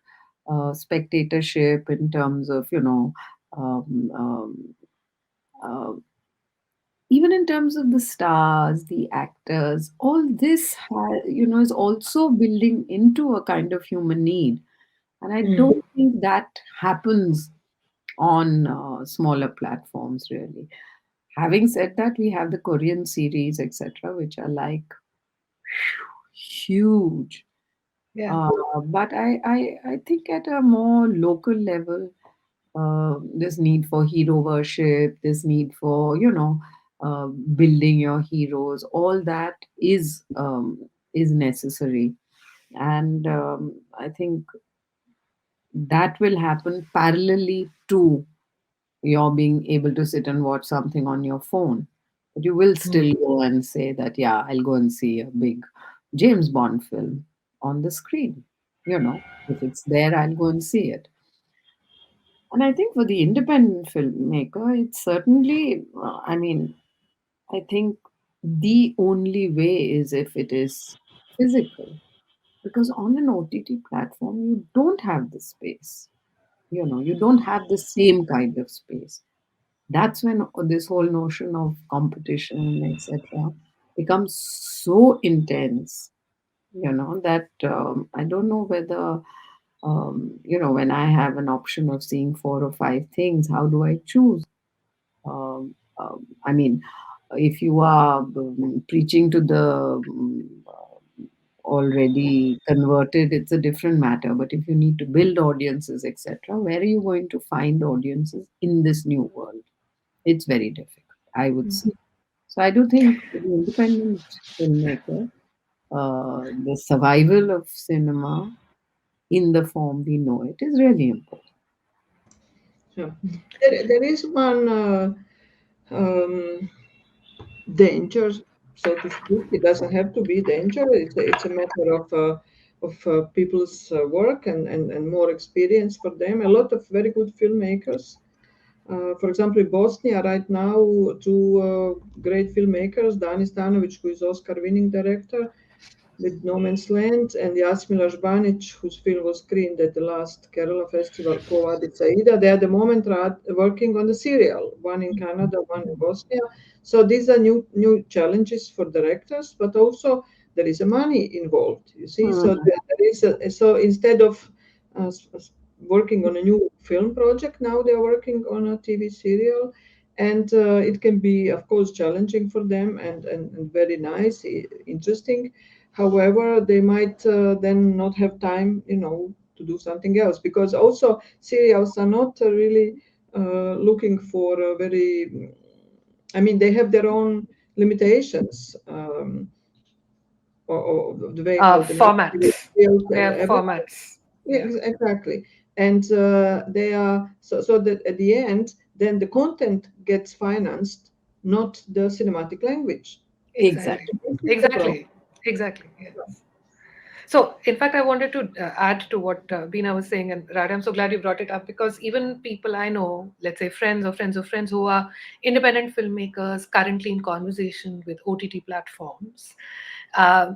[SPEAKER 3] spectatorship in terms of, um, um, uh, even in terms of the stars, the actors, all this, is also building into a kind of human need. And I
[SPEAKER 2] Mm.
[SPEAKER 3] don't think that happens on smaller platforms, really. Having said that, we have the Korean series, etc., which are like huge.
[SPEAKER 2] Yeah.
[SPEAKER 3] Uh, but I think at a more local level, this need for hero worship, this need for, building your heroes, all that is necessary. And I think that will happen parallelly to your being able to sit and watch something on your phone. But you will
[SPEAKER 2] Mm.
[SPEAKER 3] still go and say that, yeah, I'll go and see a big James Bond film on the screen. If it's there, I'll go and see it. And I think for the independent filmmaker, it's certainly, I mean, I think the only way is if it is physical. Because on an OTT platform, you don't have the space. You don't have the same kind of space. That's when this whole notion of competition, etc., becomes so intense, that I don't know whether, when I have an option of seeing 4 or 5 things, how do I choose? I mean, if you are preaching to the already converted, it's a different matter. But if you need to build audiences, etc., where are you going to find audiences in this new world? It's very difficult, I would say. So I do think for the independent filmmaker, the survival of cinema in the form we know it is really important.
[SPEAKER 4] Yeah. There is one um, danger, so to speak. It doesn't have to be danger. It's a matter of people's work and more experience for them. A lot of very good filmmakers For example, in Bosnia right now, two great filmmakers, Dani Stanovic, who is Oscar-winning director with No Man's Land, and Jasmila Žbanić, whose film was screened at the last Kerala Festival, Ko Vadi Saida. They are at the moment working on the serial, one in Canada, one in Bosnia. So these are new challenges for directors, but also there is a money involved. You see, so there is so instead of working on a new film project, now they are working on a TV serial, and it can be, of course, challenging for them and very nice, interesting. However, they might then not have time, to do something else, because also serials are not really looking for a very. I mean, they have their own limitations, or the way how the narrative
[SPEAKER 2] Formats.
[SPEAKER 4] is built
[SPEAKER 2] They
[SPEAKER 4] and
[SPEAKER 2] have
[SPEAKER 4] everything.
[SPEAKER 2] formats.
[SPEAKER 4] Yeah,
[SPEAKER 2] Yeah.
[SPEAKER 4] exactly. And they are so that at the end, then the content gets financed, not the cinematic language.
[SPEAKER 2] Exactly.
[SPEAKER 3] Exactly.
[SPEAKER 4] This is the problem.
[SPEAKER 2] Exactly. Yes. So, in fact, I wanted to add to what Bina was saying, and Rada, I'm so glad you brought it up, because even people I know, let's say friends or friends of friends who are independent filmmakers currently in conversation with OTT platforms, uh,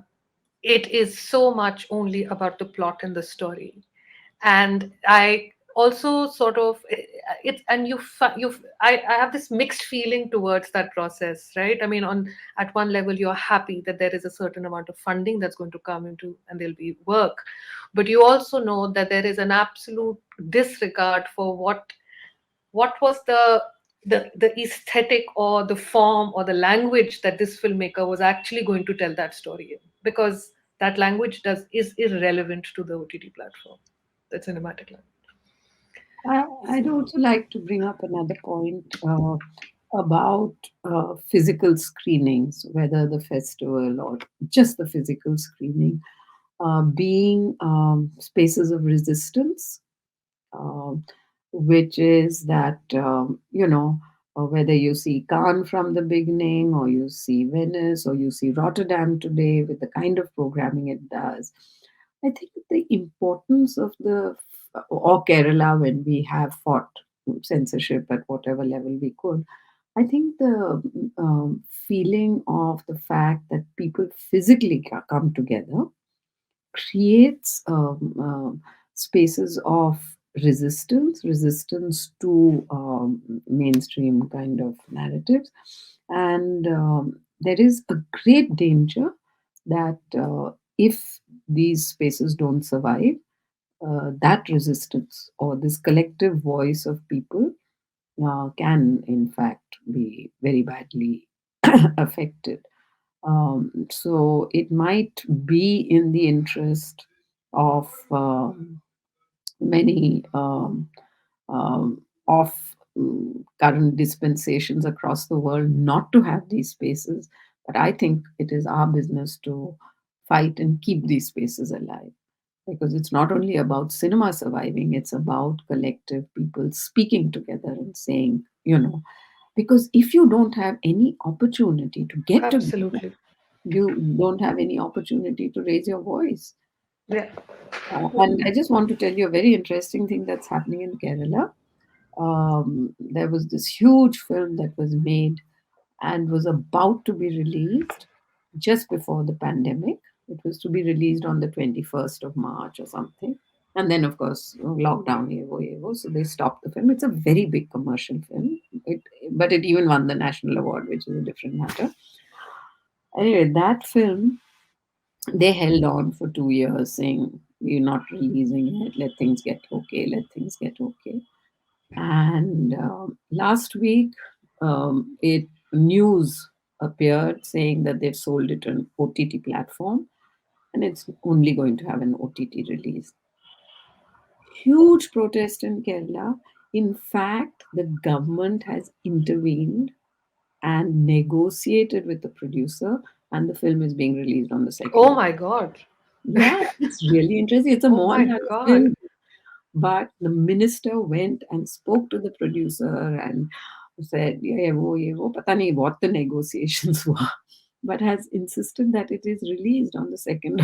[SPEAKER 2] it is so much only about the plot and the story. And I also sort of it, and I have this mixed feeling towards that process, right? I mean, on at one level you're happy that there is a certain amount of funding that's going to come into and there'll be work, but you also know that there is an absolute disregard for what was the aesthetic or the form or the language that this filmmaker was actually going to tell that story in, because that language is irrelevant to the OTT platform, the cinematic language.
[SPEAKER 3] I'd also like to bring up another point about physical screenings, whether the festival or just the physical screening, being spaces of resistance, um, which is that, whether you see Cannes from the beginning, or you see Venice, or you see Rotterdam today with the kind of programming it does. I think the importance of or Kerala, when we have fought censorship at whatever level we could, I think the feeling of the fact that people physically come together creates spaces of resistance to mainstream kind of narratives. And there is a great danger that if these spaces don't survive, that resistance or this collective voice of people can, in fact, be very badly affected. So it might be in the interest of many of current dispensations across the world not to have these spaces. But I think it is our business to fight and keep these spaces alive, because it's not only about cinema surviving, it's about collective people speaking together and saying, because if you don't have any opportunity to get together,
[SPEAKER 2] Absolutely.
[SPEAKER 3] you don't have any opportunity to raise your voice.
[SPEAKER 2] Yeah.
[SPEAKER 3] And I just want to tell you a very interesting thing that's happening in Kerala. There was this huge film that was made and was about to be released just before the pandemic. It was to be released on the 21st of March or something. And then, of course, lockdown, evo. So they stopped the film. It's a very big commercial film, but it even won the national award, which is a different matter. Anyway, that film, they held on for 2 years saying, we're not releasing it, let things get okay, let things get okay. And last week, it news appeared saying that they've sold it on OTT platform, and it's only going to have an OTT release. Huge protest in Kerala. In fact, the government has intervened and negotiated with the producer, and the film is being released on the 2nd
[SPEAKER 2] Oh
[SPEAKER 3] of.
[SPEAKER 2] my God.
[SPEAKER 3] Yeah, it's really interesting. It's a
[SPEAKER 2] Oh my
[SPEAKER 3] Mohanlal
[SPEAKER 2] God.
[SPEAKER 3] film. But the minister went and spoke to the producer and said, ye wo, pata nahi what the negotiations were, but has insisted that it is released on the 2nd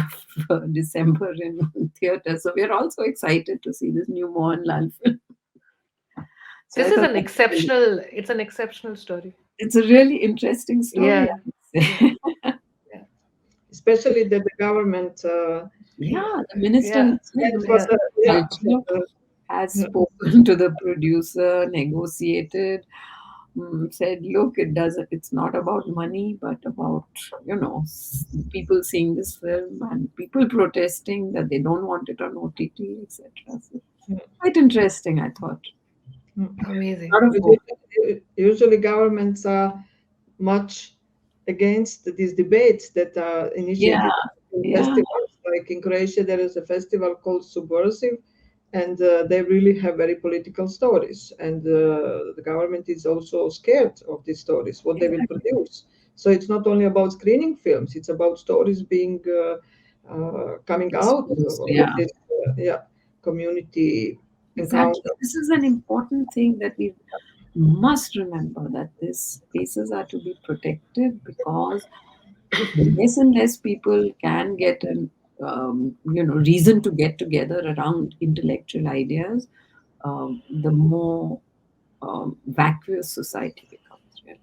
[SPEAKER 3] of December in theatre. So we are also excited to see this new Mohanlal film. So
[SPEAKER 2] This
[SPEAKER 3] I
[SPEAKER 2] is
[SPEAKER 3] thought
[SPEAKER 2] an exceptional. It's an exceptional story.
[SPEAKER 3] it's a really interesting story.
[SPEAKER 2] Yeah.
[SPEAKER 3] I would say.
[SPEAKER 2] Yeah.
[SPEAKER 4] Especially that the government
[SPEAKER 3] Yeah, the minister
[SPEAKER 2] Yeah.
[SPEAKER 3] himself, the
[SPEAKER 4] went for
[SPEAKER 2] Yeah.
[SPEAKER 3] Minister
[SPEAKER 4] the
[SPEAKER 3] of
[SPEAKER 4] yeah for
[SPEAKER 3] Culture, has
[SPEAKER 4] the,
[SPEAKER 3] spoken to the producer, negotiated, said, "Look, it's not about money, but about people seeing this film and people protesting that they don't want it on OTT, etc." So quite interesting, I thought.
[SPEAKER 2] Amazing.
[SPEAKER 3] A lot of hope.
[SPEAKER 4] usually governments are much against these debates that are
[SPEAKER 3] Yeah,
[SPEAKER 4] initiated in
[SPEAKER 3] yeah,
[SPEAKER 4] festivals. Like in Croatia, there is a festival called Subversive, and they really have very political stories. And the government is also scared of these stories, what they will
[SPEAKER 3] exactly.
[SPEAKER 4] produce. So it's not only about screening films; it's about stories being coming out of
[SPEAKER 3] Yeah.
[SPEAKER 4] this community
[SPEAKER 3] Exactly.
[SPEAKER 4] encounter.
[SPEAKER 3] This is an important thing that we must remember, that these spaces are to be protected, because the less and less people can get an reason to get together around intellectual ideas, the more vacuous society becomes. Really.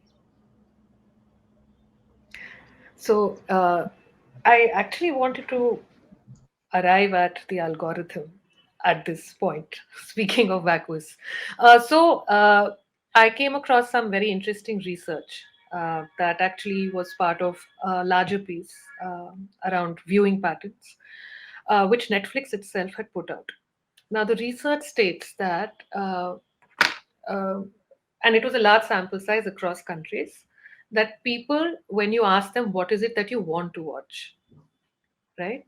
[SPEAKER 2] So I actually wanted to arrive at the algorithm at this point. Speaking of vacuous, I came across some very interesting research that actually was part of a larger piece around viewing patterns, which Netflix itself had put out. Now, the research states that, uh, and it was a large sample size across countries, that people, when you ask them what is it that you want to watch, right?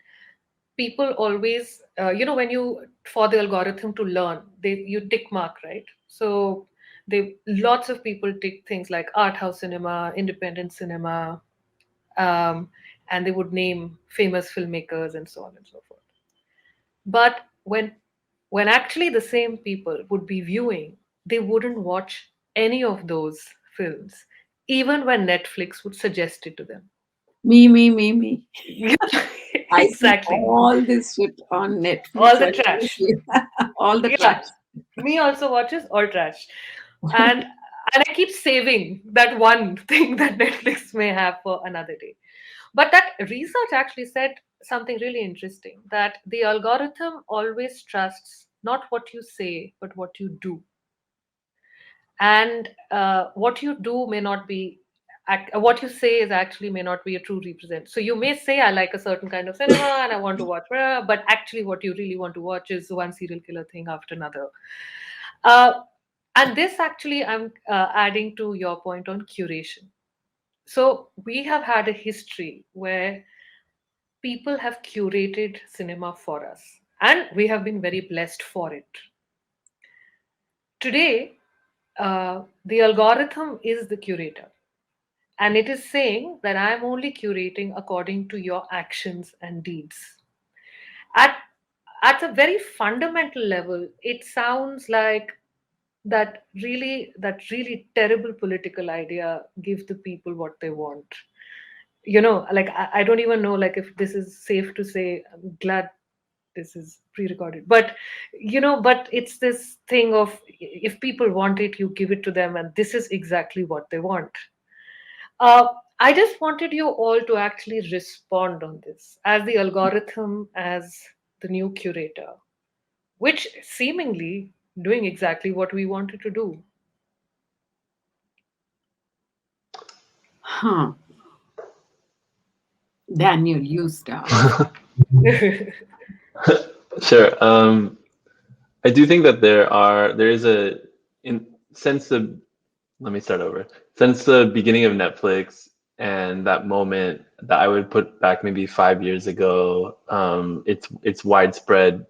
[SPEAKER 2] People always, when you, for the algorithm to learn, you tick mark, right? So they, lots of people tick things like art house cinema, independent cinema, um, and they would name famous filmmakers and so on and so forth. But when actually the same people would be viewing, they wouldn't watch any of those films, even when Netflix would suggest it to them.
[SPEAKER 3] Me. I see
[SPEAKER 2] Exactly.
[SPEAKER 3] all this shit on
[SPEAKER 2] All
[SPEAKER 3] Netflix.
[SPEAKER 2] the trash.
[SPEAKER 3] All the
[SPEAKER 2] Yeah.
[SPEAKER 3] trash.
[SPEAKER 2] Me also watches all trash. And I keep saving that one thing that Netflix may have for another day. But that research actually said something really interesting, that the algorithm always trusts not what you say, but what you do. And what you do may not be, what you say is actually may not be a true represent. So you may say, I like a certain kind of cinema and I want to watch, but actually what you really want to watch is one serial killer thing after another. Uh, and this actually, I'm adding to your point on curation. So we have had a history where people have curated cinema for us, and we have been very blessed for it. Today, the algorithm is the curator, and it is saying that I'm only curating according to your actions and deeds. At at a very fundamental level, it sounds like that really terrible political idea, give the people what they want. Like I don't even know, like, if this is safe to say. I'm glad this is pre-recorded, but it's this thing of, if people want it, you give it to them, and this is exactly what they want. uh, I just wanted you all to actually respond on this, as the algorithm, as the new curator, which seemingly doing exactly what we wanted to do.
[SPEAKER 3] Huh. Daniel, you start.
[SPEAKER 5] Sure. I do think that there is in since the let me start over. Since the beginning of Netflix and that moment that I would put back maybe 5 years ago, it's widespread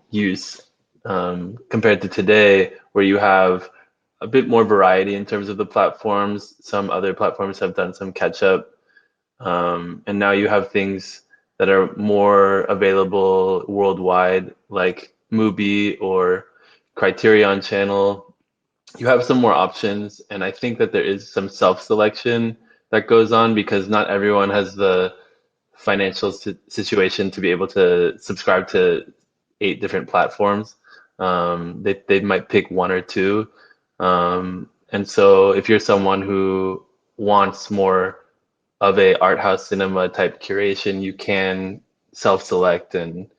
[SPEAKER 5] use compared to today, where you have a bit more variety in terms of the platforms. Some other platforms have done some catch up, and now you have things that are more available worldwide, like Mubi or Criterion Channel. You have some more options, and I think that there is some self-selection that goes on, because not everyone has the financial situation to be able to subscribe to 8 different platforms. They might pick one or two. And so if you're someone who wants more of a art house cinema type curation, you can self-select and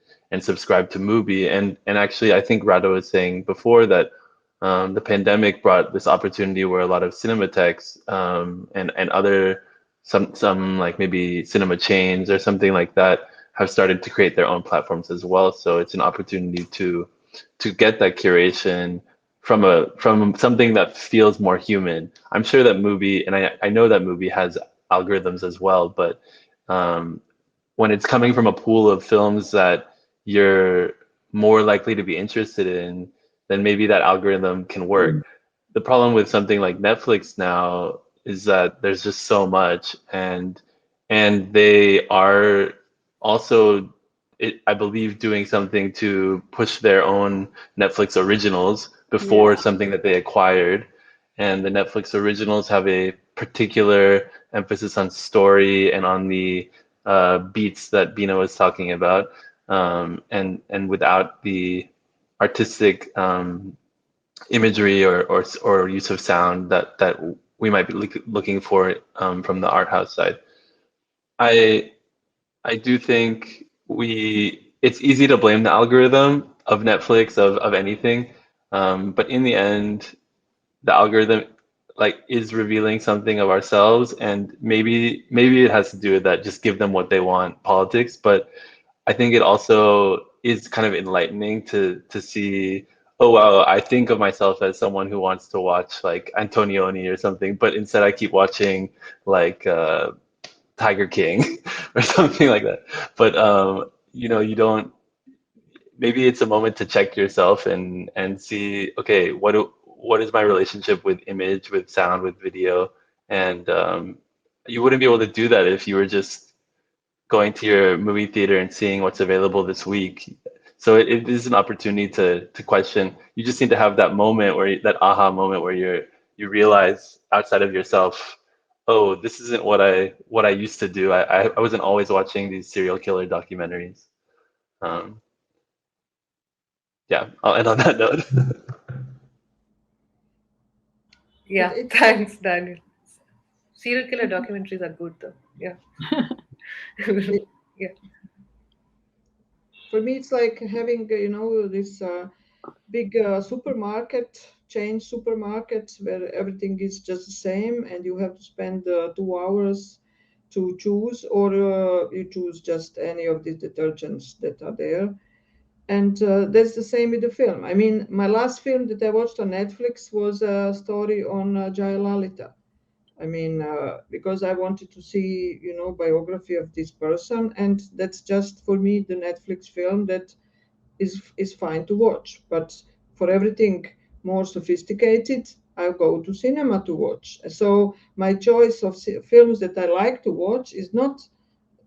[SPEAKER 5] subscribe to Mubi. And actually, I think Rada was saying before that the pandemic brought this opportunity where a lot of cinematheques and other some like maybe cinema chains or something like that have started to create their own platforms as well. So it's an opportunity to get that curation from something that feels more human. I'm sure that Mubi, and I know that Mubi has algorithms as well, but when it's coming from a pool of films that you're more likely to be interested in, then maybe that algorithm can work. The problem with something like Netflix now is that there's just so much, and they are also, I believe, doing something to push their own Netflix originals before something that they acquired. And the Netflix originals have a particular emphasis on story and on the beats that Bina was talking about, and without the artistic imagery or use of sound that we might be looking for from the art house side. I do think it's easy to blame the algorithm of Netflix of anything, but in the end, the algorithm like is revealing something of ourselves, and maybe it has to do with that, just give them what they want politics. But I think it also is kind of enlightening to see, oh wow, I think of myself as someone who wants to watch like Antonioni or something, but instead I keep watching like Tiger King or something like that. But you don't. Maybe it's a moment to check yourself and see, okay, what is my relationship with image, with sound, with video, and you wouldn't be able to do that if you were just going to your movie theater and seeing what's available this week. So it is an opportunity to question. You just need to have that moment that aha moment where you realize outside of yourself, oh, this isn't what I used to do. I wasn't always watching these serial killer documentaries. Yeah, I'll end on that note.
[SPEAKER 2] Yeah, thanks, Daniel. Serial killer documentaries are good though. Yeah. Yeah.
[SPEAKER 4] For me, it's like having this big chain supermarket where everything is just the same, and you have to spend 2 hours to choose, or you choose just any of the detergents that are there. And that's the same with the film. I mean, my last film that I watched on Netflix was a story on Jayalalitha. I mean, because I wanted to see, biography of this person, and that's just for me the Netflix film that is fine to watch. But for everything more sophisticated, I go to cinema to watch. So my choice of films that I like to watch is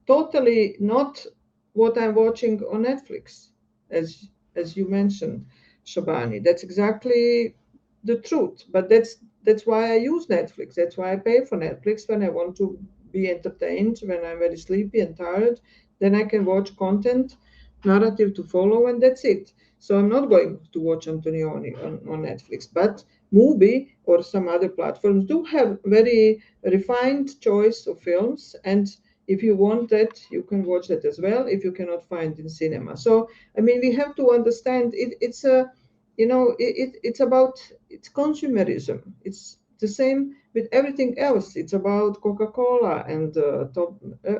[SPEAKER 4] totally not what I'm watching on Netflix, as you mentioned, Shabani. That's exactly the truth. But that's why I use Netflix. That's why I pay for Netflix when I want to be entertained, when I'm very sleepy and tired. Then I can watch content, narrative to follow, and that's it. So I'm not going to watch Antonioni on Netflix, but Mubi or some other platforms do have very refined choice of films, and if you want that, you can watch that as well if you cannot find in cinema. So I mean, we have to understand it's about it's consumerism. It's the same with everything else. It's about Coca-Cola and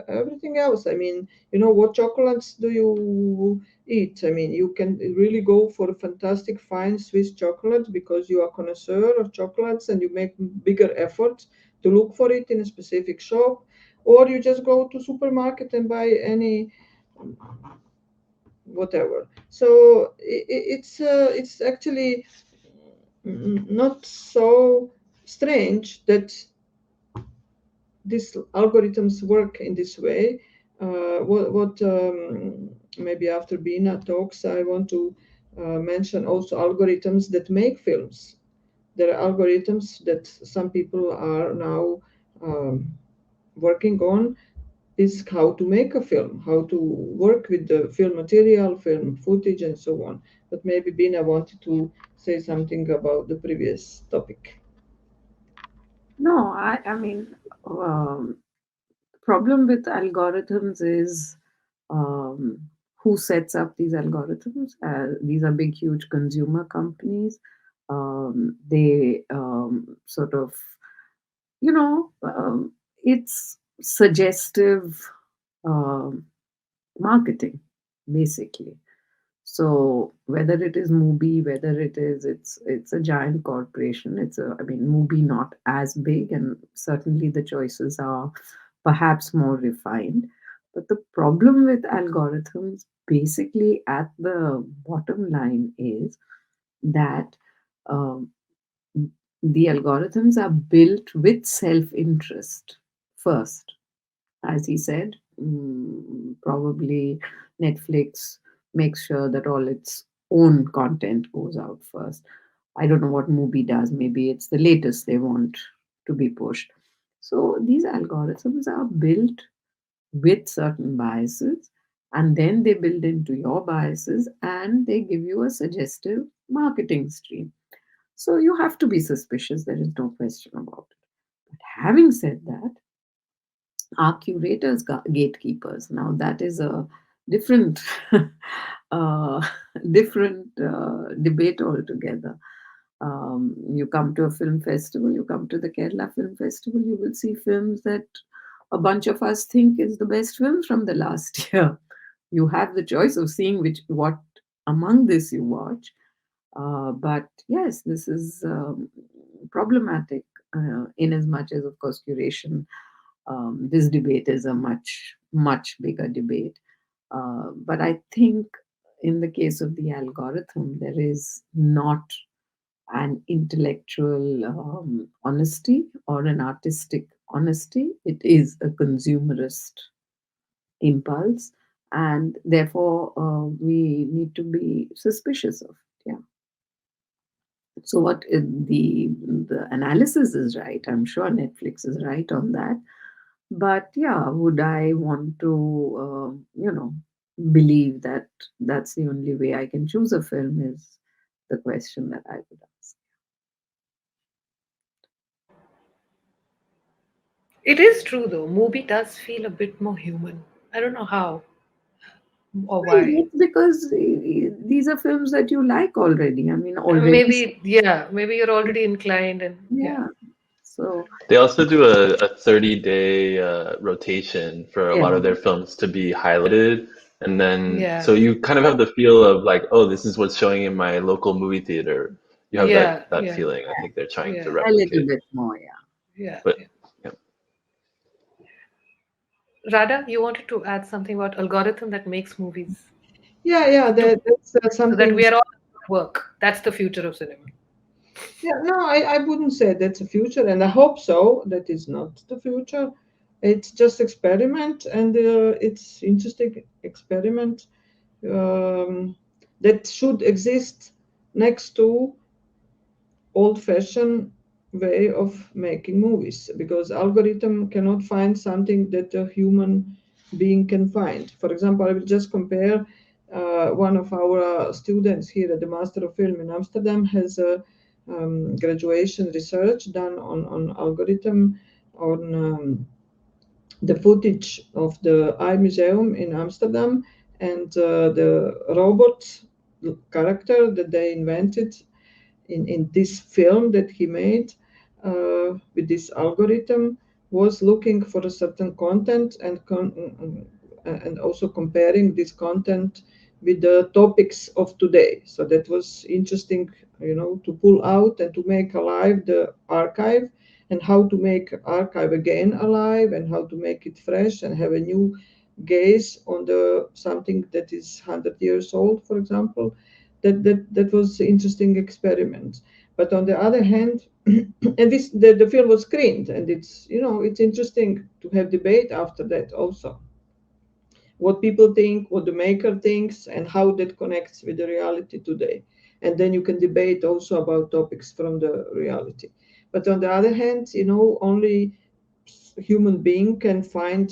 [SPEAKER 4] everything else. I mean, what chocolates do you eat? I mean, you can really go for a fantastic fine Swiss chocolate because you are a connoisseur of chocolates and you make bigger effort to look for it in a specific shop, or you just go to supermarket and buy any whatever. So it's actually not so strange that these algorithms work in this way. What maybe after Bina talks, I want to mention also algorithms that make films. There are algorithms that some people are now working on is how to make a film, how to work with the film material, film footage, and so on. But maybe Bina wanted to say something about the previous topic.
[SPEAKER 3] No, I mean, problem with algorithms is um, who sets up these algorithms. These are big, huge consumer companies. They sort of, it's suggestive um, marketing, basically. So whether it is Mubi, whether it's a giant corporation. I mean, Mubi not as big, and certainly the choices are perhaps more refined. But the problem with algorithms, basically at the bottom line, is that um, the algorithms are built with self-interest first. As he said, probably Netflix makes sure that all its own content goes out first. I don't know what movie does. Maybe it's the latest they want to be pushed. So these algorithms are built with certain biases, and then they build into your biases and they give you a suggestive marketing stream. So you have to be suspicious, there is no question about it. But having said that, are curators gatekeepers? Now that is a different uh, different debate altogether. You come to a film festival, you come to the Kerala Film Festival, you will see films that a bunch of us think is the best films from the last year. You have the choice of seeing what among this you watch. But yes, this is problematic in as much as, of course, curation. This debate is a much, much bigger debate. But I think in the case of the algorithm, there is not an intellectual honesty or an artistic honesty. It is a consumerist impulse, and therefore we need to be suspicious of it. Yeah. So the analysis is right. I'm sure Netflix is right on that. But yeah, would I want to, believe that that's the only way I can choose a film is the question that I would ask.
[SPEAKER 2] It is true though. Movie does feel a bit more human. I don't know how or
[SPEAKER 3] Well,
[SPEAKER 2] why.
[SPEAKER 3] that's because these are films that you like already. I mean, already.
[SPEAKER 2] Maybe, yeah, maybe you're already inclined, and yeah.
[SPEAKER 3] Yeah. So,
[SPEAKER 5] They also do a 30-day rotation for a
[SPEAKER 3] yeah.
[SPEAKER 5] lot of their films to be highlighted. And then,
[SPEAKER 2] Yeah,
[SPEAKER 5] so you kind of have the feel of like, oh, this is what's showing in my local movie theater. You have
[SPEAKER 2] yeah,
[SPEAKER 5] that
[SPEAKER 2] yeah,
[SPEAKER 5] feeling. I think they're trying to
[SPEAKER 2] yeah,
[SPEAKER 3] A little
[SPEAKER 5] replicate.
[SPEAKER 3] bit more, yeah.
[SPEAKER 2] yeah,
[SPEAKER 5] But
[SPEAKER 2] yeah.
[SPEAKER 5] yeah.
[SPEAKER 2] Rada, you wanted to add something about algorithm that makes movies
[SPEAKER 4] Yeah,
[SPEAKER 2] to
[SPEAKER 4] that's
[SPEAKER 2] so that
[SPEAKER 4] something.
[SPEAKER 2] we are all at work. That's the future of cinema.
[SPEAKER 4] Yeah, no, I wouldn't say that's the future, and I hope so. That is not the future. It's just experiment, and it's interesting experiment that should exist next to old-fashioned way of making movies, because algorithm cannot find something that a human being can find. For example, I will just compare. One of our students here at the Master of Film in Amsterdam has a graduation research done on algorithm on the footage of the Eye Museum in Amsterdam, and the robot character that they invented in this film that he made with this algorithm was looking for a certain content, and also comparing this content with the topics of today. So that was interesting, to pull out and to make alive the archive, and how to make archive again alive, and how to make it fresh and have a new gaze on the something that is 100 years old, for example. That was interesting experiment. But on the other hand, and the film was screened, and it's interesting to have debate after that also, what people think, what the maker thinks, and how that connects with the reality today. And then you can debate also about topics from the reality. But on the other hand, only human being can find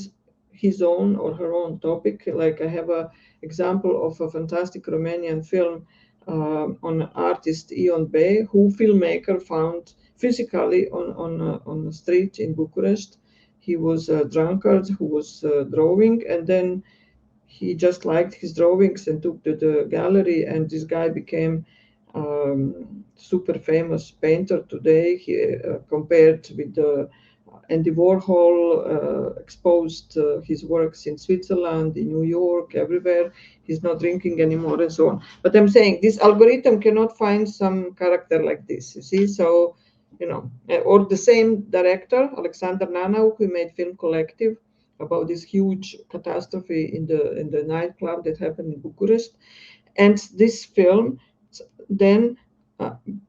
[SPEAKER 4] his own or her own topic. Like I have a example of a fantastic Romanian film on artist Ion Bey, who filmmaker found physically on the street in Bucharest. He was a drunkard who was drawing, and then he just liked his drawings and took to the gallery, and this guy became super famous painter today. He compared with Andy Warhol, exposed his works in Switzerland, in New York, everywhere. He's not drinking anymore and so on. But I'm saying this algorithm cannot find some character like this, you see? So, or the same director, Alexander Nanau, who made Film Collective, about this huge catastrophe in the nightclub that happened in Bucharest. And this film then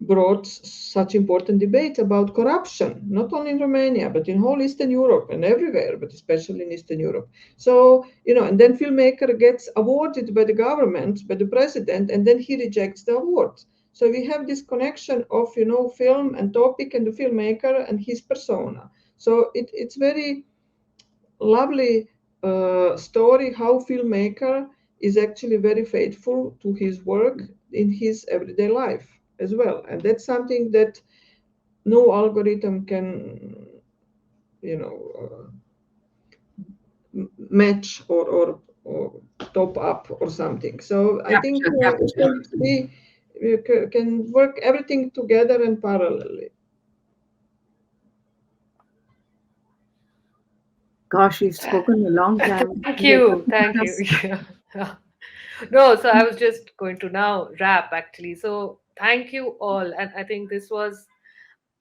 [SPEAKER 4] brought such important debate about corruption, not only in Romania, but in whole Eastern Europe and everywhere, but especially in Eastern Europe. So, and then filmmaker gets awarded by the government, by the president, and then he rejects the award. So we have this connection of, film and topic and the filmmaker and his persona. So it's very lovely story how filmmaker is actually very faithful to his work in his everyday life as well, and that's something that no algorithm can match or top up or something. So I think we can work everything together and parallelly.
[SPEAKER 3] Gosh, you've spoken a long time.
[SPEAKER 2] Thank you. Yeah. No, so I was just going to now wrap actually. So thank you all. And I think this was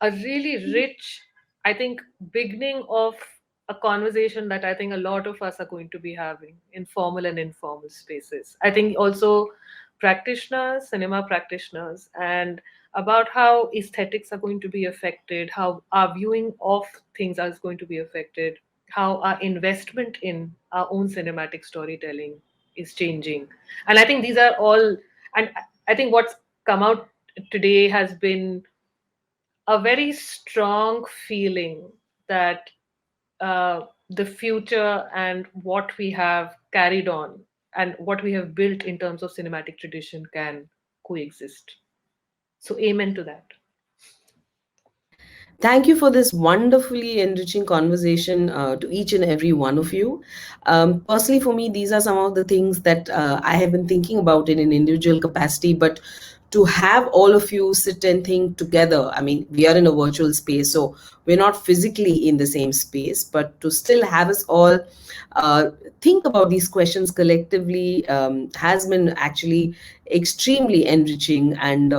[SPEAKER 2] a really rich, I think, beginning of a conversation that I think a lot of us are going to be having in formal and informal spaces. I think also practitioners, cinema practitioners, and about how aesthetics are going to be affected, how our viewing of things is going to be affected, how our investment in our own cinematic storytelling is changing. And I think these are all, and I think what's come out today has been a very strong feeling that the future and what we have carried on and what we have built in terms of cinematic tradition can coexist. So, amen to that.
[SPEAKER 1] Thank you for this wonderfully enriching conversation to each and every one of you. Personally, for me, these are some of the things that I have been thinking about in an individual capacity, but to have all of you sit and think together, I mean, we are in a virtual space, so we're not physically in the same space, but to still have us all think about these questions collectively has been actually extremely enriching. And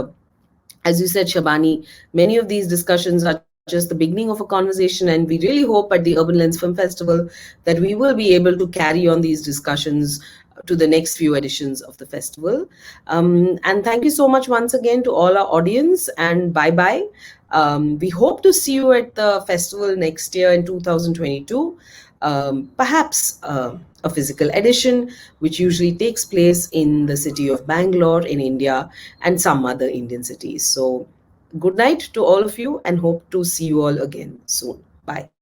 [SPEAKER 1] as you said, Shabani, many of these discussions are just the beginning of a conversation, and we really hope at the Urban Lens Film Festival that we will be able to carry on these discussions to the next few editions of the festival. And thank you so much once again to all our audience, and bye-bye. We hope to see you at the festival next year in 2022. Perhaps a physical edition, which usually takes place in the city of Bangalore in India and some other Indian cities. So good night to all of you, and hope to see you all again soon. Bye.